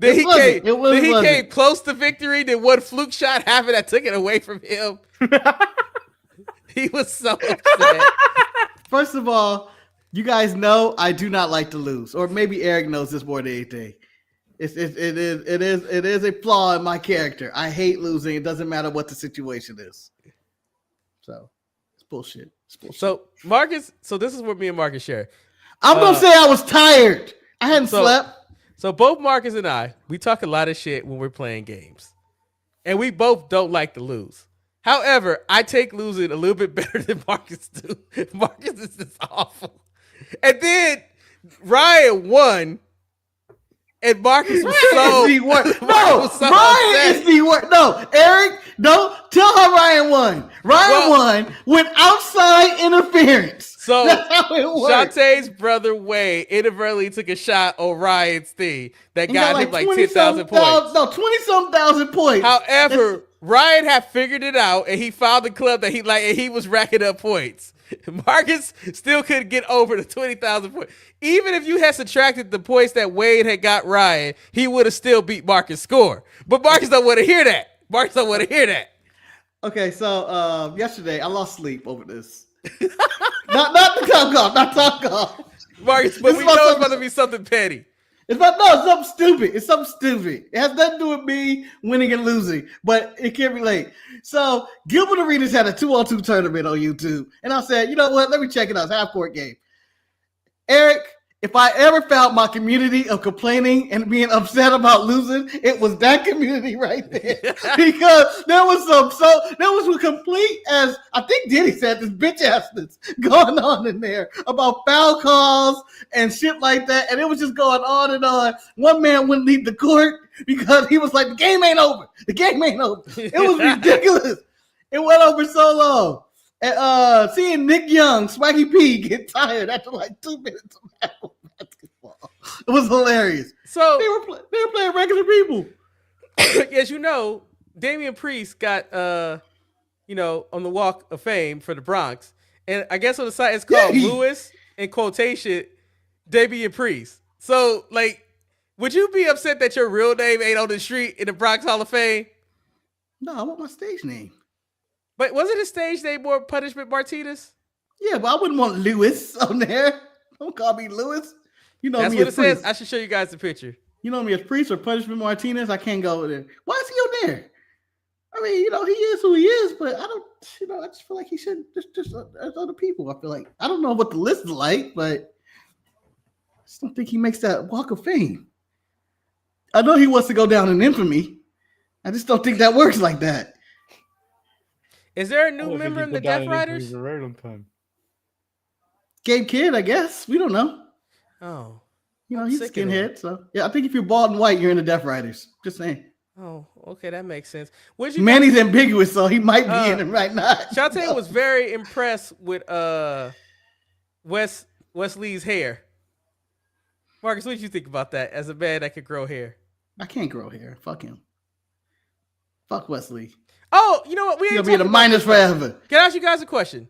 Then he came close to victory. Then one fluke shot happened that took it away from him. He was so upset. First of all, you guys know I do not like to lose, or maybe Eric knows this more than anything. It is a flaw in my character. I hate losing. It doesn't matter what the situation is. So it's bullshit. So Marcus, this is what me and Marcus share. I'm gonna say I was tired. I hadn't slept. So both Marcus and I, we talk a lot of shit when we're playing games. And we both don't like to lose. However, I take losing a little bit better than Marcus do. Marcus is just awful. And then Ryan won. And Marcus was so the worst. No, Ryan is the worst. No, Eric, don't tell her Ryan won. Ryan won with outside interference. So that's how it works. Shantae's brother Wade inadvertently took a shot on Ryan's thing that got him like 10,000 points. No, 20-something thousand points. However, Ryan had figured it out and he found the club that he liked and he was racking up points. Marcus still couldn't get over the 20,000 points. Even if you had subtracted the points that Wade had got Ryan, he would have still beat Marcus' score. But Marcus don't want to hear that. Okay, so yesterday I lost sleep over this. not the top golf. Marcus, but we know it's about to be something petty. It's something stupid. It's something stupid. It has nothing to do with me winning and losing, but it can't relate. So Gilbert Arenas had a 2-on-2 tournament on YouTube, and I said, you know what? Let me check it out. It's a half-court game. Eric, if I ever found my community of complaining and being upset about losing, it was that community right there. Because there was a complete, as I think Diddy said, this bitch assness going on in there about foul calls and shit like that. And it was just going on and on. One man wouldn't leave the court because he was like, the game ain't over. The game ain't over. It was ridiculous. It went over so long. And seeing Nick Young, Swaggy P, get tired after like 2 minutes of basketball. It was hilarious. So they were playing regular people. As you know, Damian Priest got on the Walk of Fame for the Bronx. And I guess on the site it's called Lewis, in quotation, Damian Priest. So, like, would you be upset that your real name ain't on the street in the Bronx Hall of Fame? No, I want my stage name. But was it a stage name more Punishment Martinez? Yeah, but I wouldn't want Lewis on there. Don't call me Lewis. You know, that's me what as it Priest. Says. I should show you guys the picture. You know me as Priest or Punishment Martinez. I can't go there. Why is he on there? I mean, he is who he is, but I don't. I just feel like he should just as other people. I feel like I don't know what the list is like, but I just don't think he makes that Walk of Fame. I know he wants to go down in infamy. I just don't think that works like that. Is there a new member in the Death Riders? A very long time. Gabe Kidd, I guess. We don't know. Oh. He's a skinhead. So, yeah, I think if you're bald and white, you're in the Death Riders. Just saying. Oh, okay. That makes sense. Manny's ambiguous, so he might be in it right now. Shantae was very impressed with Wesley's hair. Marcus, what did you think about that as a man that could grow hair? I can't grow hair. Fuck him. Fuck Wesley. Oh, you know what? We ain't gonna be in a minus forever. Can I ask you guys a question?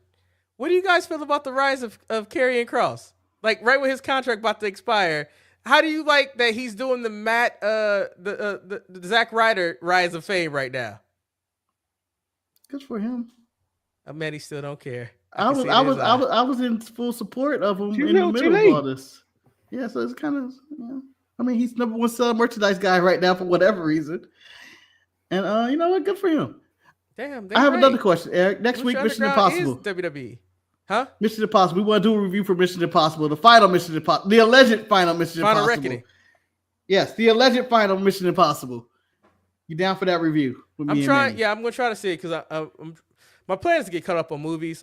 What do you guys feel about the rise of Karrion Kross? like right when his contract about to expire. How do you like that he's doing the the Zack Ryder Rise of Fame right now? Good for him. Manny still don't care. I was in full support of him in the middle of all this. Yeah, so it's kind of, I mean, he's number one selling merchandise guy right now for whatever reason. And you know what? Good for him. Damn. I have another question, Eric. Next week, Mission Impossible. WWE. Huh? Mission Impossible. We want to do a review for Mission Impossible. The final Mission Impossible. The alleged final Mission Impossible. Final Reckoning. Yes, the alleged final Mission Impossible. You down for that review? I'm trying. Yeah, I'm gonna try to see it because my plan is to get caught up on movies.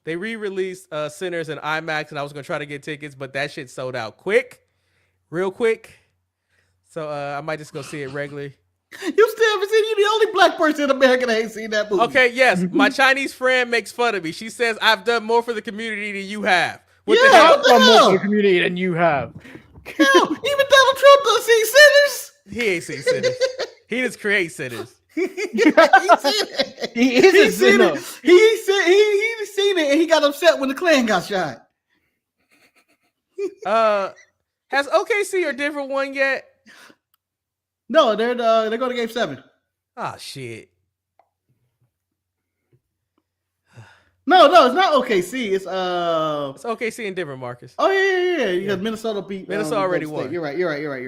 They re-released Sinners in IMAX, and I was gonna try to get tickets, but that shit sold out real quick. So I might just go see it regularly. You still haven't seen. You're the only black person in America that ain't seen that movie. Okay, yes. My Chinese friend makes fun of me. She says I've done more for the community than you have. What the hell? I've done more for the community than you have. Hell, even Donald Trump doesn't see Sinners. He ain't seen Sinners. He just creates Sinners. He is a sinner. He's seen it, and he got upset when the Klan got shot. Has OKC or Denver won yet? No, they're going to Game 7. Oh shit. No, it's not OKC. It's OKC and Denver, Marcus. Oh yeah. Because Minnesota beat Minnesota already won. You're right.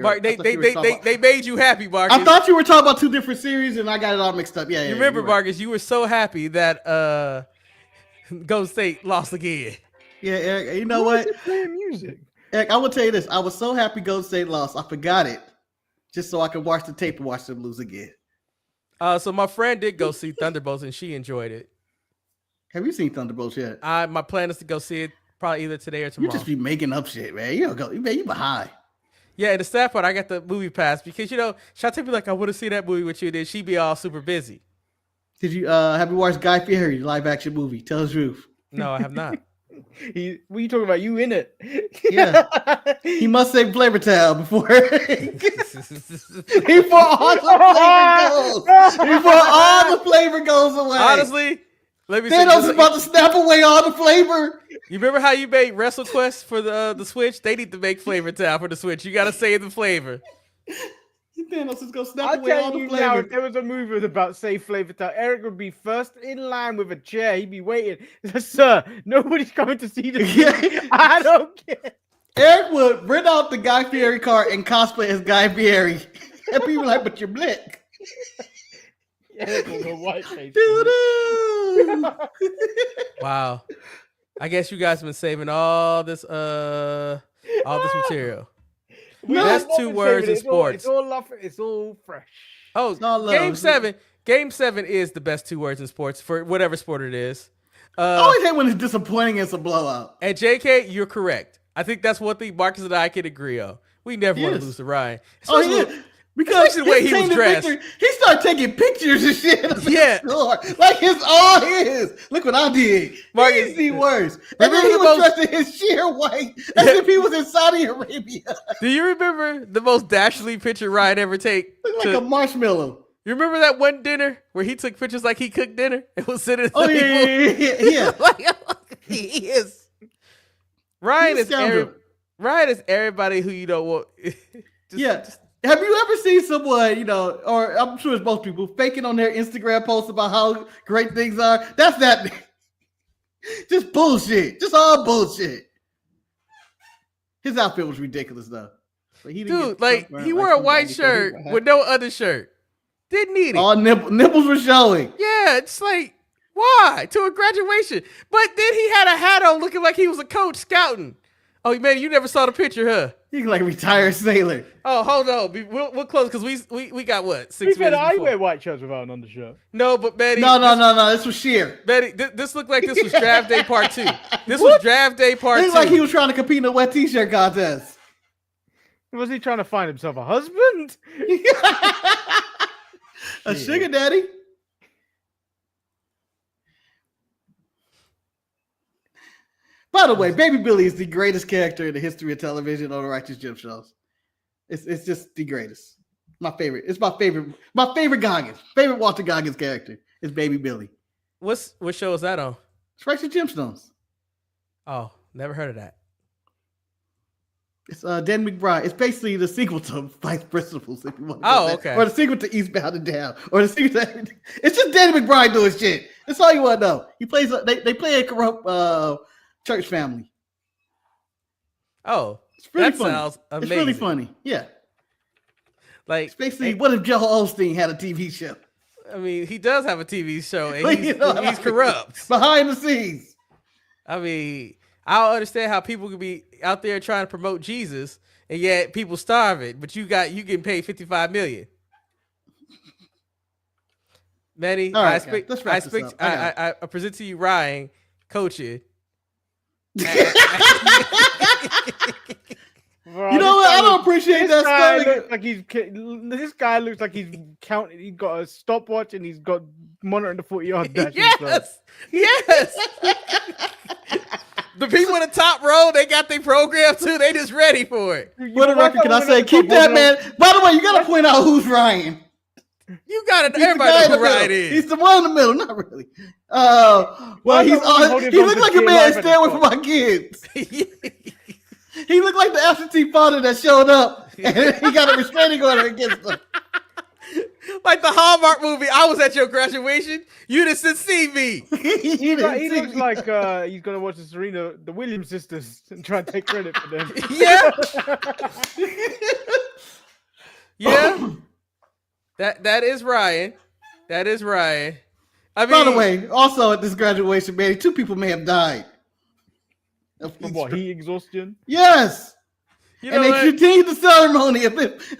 Mark, they made you happy, Marcus. I thought you were talking about two different series, and I got it all mixed up. Yeah. You remember, Marcus? You were so happy that Golden State lost again. Yeah, Eric. You know what? Playing music. Eric, I will tell you this. I was so happy Golden State lost. I forgot it, just so I could watch the tape and watch them lose again. So my friend did go see Thunderbolts, and she enjoyed it. Have you seen Thunderbolts yet? My plan is to go see it probably either today or tomorrow. You just be making up shit, man. You don't go, man. You behind. Yeah, and the sad part, I got the movie pass because Shantae be like, I want to see that movie with you. Then she be all super busy. Did you have you watched Guy Fieri live action movie? Tell the truth. No, I have not. What are you talking about? You in it? Yeah. He must say Flavor Town before all the flavor goes away. Honestly, let me say Thanos is about to snap away all the flavor. You remember how you made WrestleQuest for the Switch? They need to make Flavor Town for the Switch. You gotta save the flavor. Thanos is gonna snap away all the flavor. Now, if there was a movie about Save Flavor Town, Eric would be first in line with a chair. He'd be waiting. Sir, nobody's coming to see this. I don't care. Eric would rent out the Guy Fieri car and cosplay as Guy Fieri. And people like, but you're black. Eric will go white face. Wow. I guess you guys have been saving all this material. Best 2 words in sports. It's all love. It's all fresh. Oh, Game 7. Game 7 is the best 2 words in sports for whatever sport it is. I always hate when it's disappointing. It's a blowout. And JK, you're correct. I think that's one thing Marcus and I can agree on. We never want to lose to Ryan. Because the way he was dressed. He started taking pictures and shit. Yeah. Like it's all his. Look what I did. Marcus, he's the worst. And then he was dressed in his sheer white as if he was in Saudi Arabia. Do you remember the most dashly picture Ryan ever take? Looked like a marshmallow. You remember that one dinner where he took pictures like he cooked dinner and was sitting? Oh yeah. He is. Ryan is everybody who you don't want. Have you ever seen someone, or I'm sure it's most people, faking on their Instagram posts about how great things are? That's that. Just bullshit. Just all bullshit. His outfit was ridiculous, though. He wore a white shirt with no other shirt. Didn't need it. All nipples were showing. Yeah, it's like, why? To a graduation. But then he had a hat on looking like he was a coach scouting. Oh, man, you never saw the picture, huh? He's like a retired sailor. Oh, hold on. We'll close because we got what? 6 minutes I wear white shirts without an undershirt. No, but Betty. No. This was sheer. Betty, this looked like this was draft day part 2. This was draft day part 2. It looked like he was trying to compete in a wet t-shirt contest. Was he trying to find himself a husband? A sugar daddy? By the way, Baby Billy is the greatest character in the history of television on the Righteous Gym shows. It's just the greatest. My favorite. It's my favorite Goggins. Favorite Walter Goggins character is Baby Billy. What show is that on? It's Righteous Gemstones. Oh, never heard of that. It's Dan McBride. It's basically the sequel to Vice Principals, if you want to okay. Or the sequel to Eastbound and Down. Or the sequel to everything. It's just Danny McBride doing shit. That's all you want to know. He plays. They play a corrupt church family. Oh, it's really that funny. Sounds amazing. It's really funny. Yeah. Like it's basically, what if Joel Osteen had a TV show? I mean, he does have a TV show, and he's corrupt behind the scenes. I mean, I don't understand how people could be out there trying to promote Jesus, and yet people starving, but you getting paid $55 million. Manny, right, I present to you Ryan, coaching. You know what? I don't appreciate that stuff. This guy looks like he's counting. He's got a stopwatch and he's got monitoring the 40-yard dash. Yes. The people in the top row, they got their program too. They just ready for it. For the record, can I say, keep that man. By the way, you got to point out who's Ryan. You got to. Everybody know who Ryan is. He's the one in the middle. Not really. Well, he looks like a man stay away from my kids. He looked like the absentee father that showed up and he got a restraining order against him. Like the Hallmark movie, I was at your graduation. You didn't see me. He looks like he's gonna watch the Williams sisters and try and take credit for them. Yeah. Yeah. That is Ryan. That is Ryan. I mean, by the way, also at this graduation, man, 2 people may have died. From what, heat exhaustion? Yes. You know, and they continued the ceremony if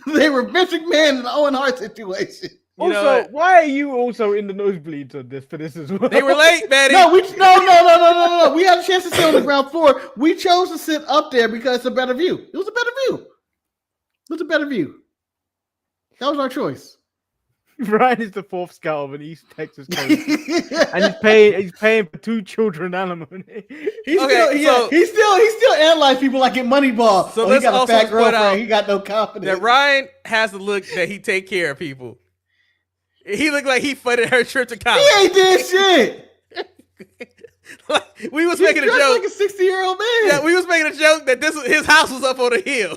they were Vince McMahon in the Owen Hart situation. Also, why are you also in the nosebleeds for this as well? They were late, Manny. No. We had a chance to sit on the ground floor. We chose to sit up there because it's a better view. It was a better view. That was our choice. Ryan is the 4th scout of an East Texas coach, and he's paying for 2 children alimony. He still analyzes people like in Moneyball. So he got a fat girlfriend. He got no confidence. That Ryan has the look that he take care of people. He looked like he funded her trip to college. He ain't did shit. We was making a joke. Like a 60-year-old man. Yeah, we was making a joke that his house was up on a hill.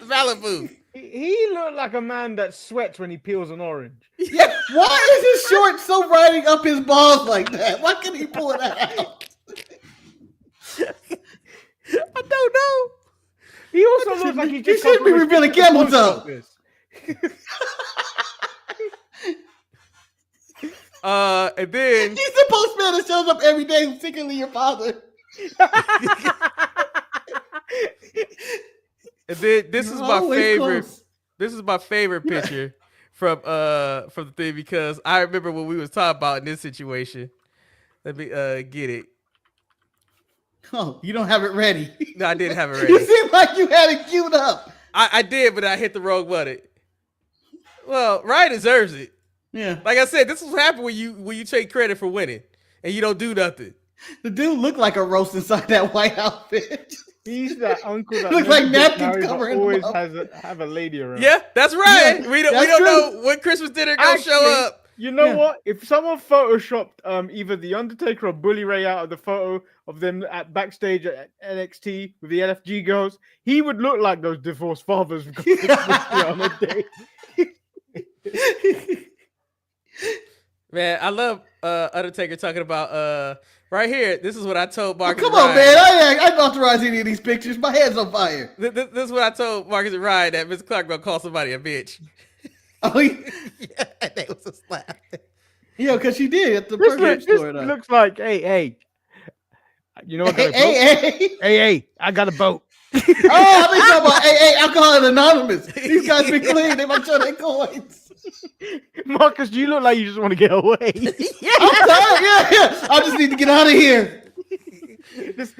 Malibu. He looked like a man that sweats when he peels an orange. Yeah, why is his shorts so riding up his balls like that? Why can't he pull it out? I don't know. He also looks like he just should be revealing camel toe. And then he's the postman that shows up every day, secretly your father. And then this is my favorite. Close. This is my favorite picture from the thing because I remember when we was talking about in this situation. Let me get it. Oh, you don't have it ready. No, I didn't have it ready. You seem like you had it queued up. I did, but I hit the wrong button. Well, Ryan deserves it. Yeah. Like I said, this is what happens when you take credit for winning and you don't do nothing. The dude looked like a roast inside that white outfit. He's that uncle that looks like napkins covering always have a lady around. Yeah, that's right. Yeah, we don't know when Christmas dinner gonna show up. You know what? If someone photoshopped either the Undertaker or Bully Ray out of the photo of them at backstage at NXT with the LFG girls, he would look like those divorced fathers on a date. Man, I love Undertaker talking about right here. This is what I told Marcus. Come on, man! I didn't authorize any of these pictures. My head's on fire. This is what I told Marcus and Ryan that Mr. Clark gonna call somebody a bitch. Oh, yeah, that was a slap. Yeah, because she did at the Burger store. This looks like, hey, you know what? Hey, I got a boat. Oh, I think talking about hey, Alcohol Anonymous. These guys be clean. They might show their coins. Marcus, you look like you just want to get away. I'm tired. Yeah. I just need to get out of here. This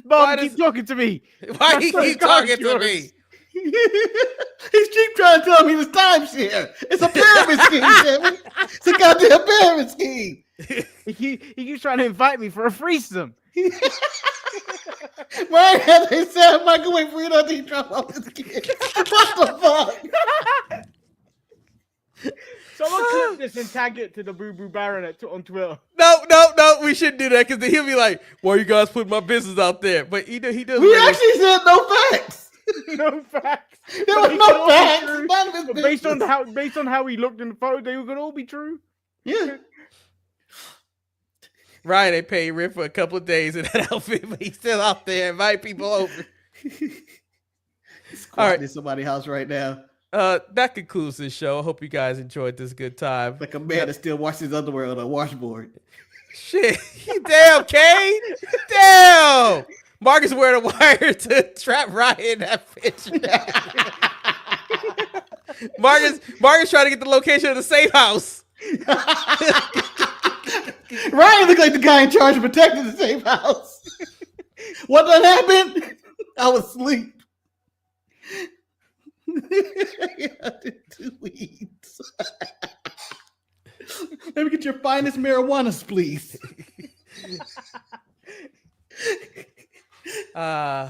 bum keeps talking to me. Why he keep talking to me? He's keep trying to tell me this timeshare. It's a pyramid scheme, damn it. It's a goddamn pyramid scheme. He keeps trying to invite me for a threesome. Why have they said microwave for you not to drop off his kid? What the fuck? Someone clip this and tag it to the Boo Boo Baron on Twitter. No, we shouldn't do that because then he'll be like, "Why you guys putting my business out there?" But he does. We actually said no facts. No facts. There was no facts. None of his But business. based on how he looked in the photo, they could all be true. Yeah. Ryan ain't paid rent for a couple of days in that outfit, but he's still out there inviting people over. All right, in somebody's house right now. That concludes this show. I hope you guys enjoyed this good time. Like a man that still washes his underwear on a washboard. Shit. Damn, Kane. Damn. Marcus wearing a wire to trap Ryan in that picture. Marcus trying to get the location of the safe house. Ryan looked like the guy in charge of protecting the safe house. What done happened? I was asleep. I did 2 weeks. Let me get your finest marijuanas, please. I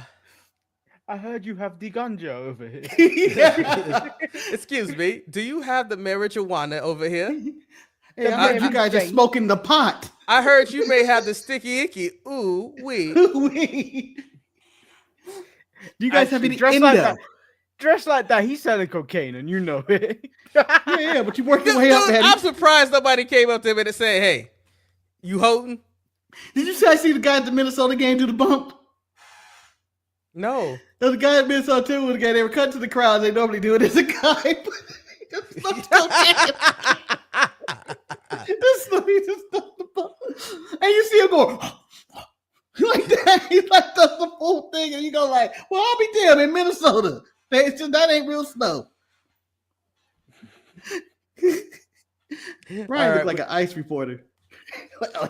heard you have the ganja over here. Excuse me. Do you have the marijuana over here? Hey, I heard you guys are smoking the pot. I heard you may have the sticky icky. Ooh, wee. Do you guys have any dress Indo? like that? Dressed like that, he's selling cocaine, and you know it. yeah, but you work your way up. I'm surprised nobody came up to him and said, "Hey, you holding?" Did you see? I see the guy at the Minnesota game do the bump. No. There's a guy at Minnesota too. When the guy they were cut to the crowd, they normally do it. There's a guy. This he just does the bump, and you see him go like that. He like does the full thing, and you go like, "Well, I'll be damned in Minnesota. That ain't real snow." Ryan looked like an ice reporter.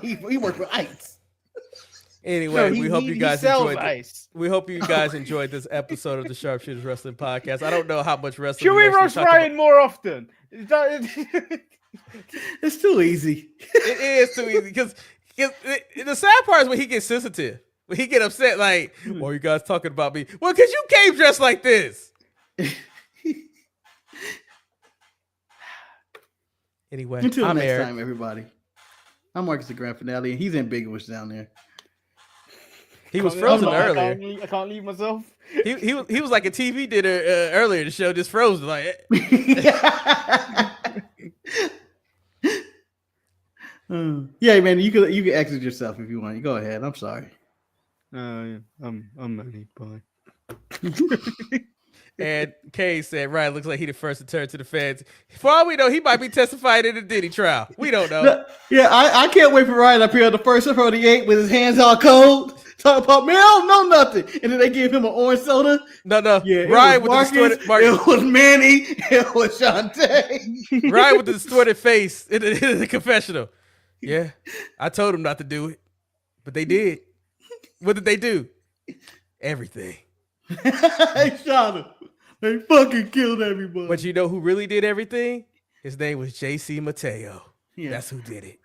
He worked for ICE. Anyway, we hope you guys enjoyed ice. We hope you guys enjoyed this episode of the Sharpshooters Wrestling Podcast. I don't know how much wrestling. Should we roast Ryan more often? It's too easy. It is too easy because the sad part is when he gets sensitive, when he get upset, like, "Why are you guys talking about me?" Well, because you came dressed like this. Anyway, Until I'm next Eric. time, everybody. I'm Marcus the Grand Finale, and he's ambiguous down there. He was frozen earlier. I can't leave myself. He was like a TV dinner earlier in the show, just frozen. Like, yeah, man, you can exit yourself if you want. You go ahead. I'm sorry. I'm Manny. Bye. And Kay said, "Ryan looks like he the first to turn to the feds. For all we know, he might be testifying in the Diddy trial. We don't know." Yeah, I can't wait for Ryan up here on the first of 48 with his hands all cold. Talking about, man, I don't know nothing. And then they gave him an orange soda. No. Yeah, Ryan with Marcus, the distorted it was Manny. It was Shantae. Ryan with the distorted face in the confessional. Yeah, I told him not to do it, but they did. What did they do? Everything. They shot him. They fucking killed everybody. But you know who really did everything? His name was J.C. Mateo. Yeah. That's who did it.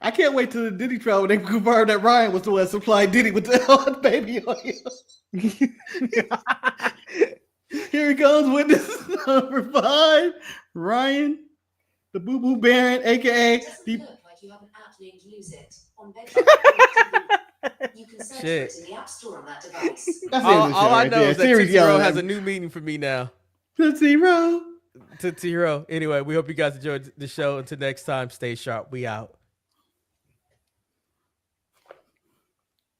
I can't wait till the Diddy trial when they confirm that Ryan was the one that supplied Diddy with the baby oil. Here he goes, witness number 5. Ryan, the Boo Boo Baron, A.K.A. You haven't outlawed use it on you can search Shit. it in the App Store on that device. All I know is that Tootsie Roll has a new meaning for me now. Tootsie Roll. Tootsie Roll. Anyway, we hope you guys enjoyed the show. Until next time, stay sharp. We out.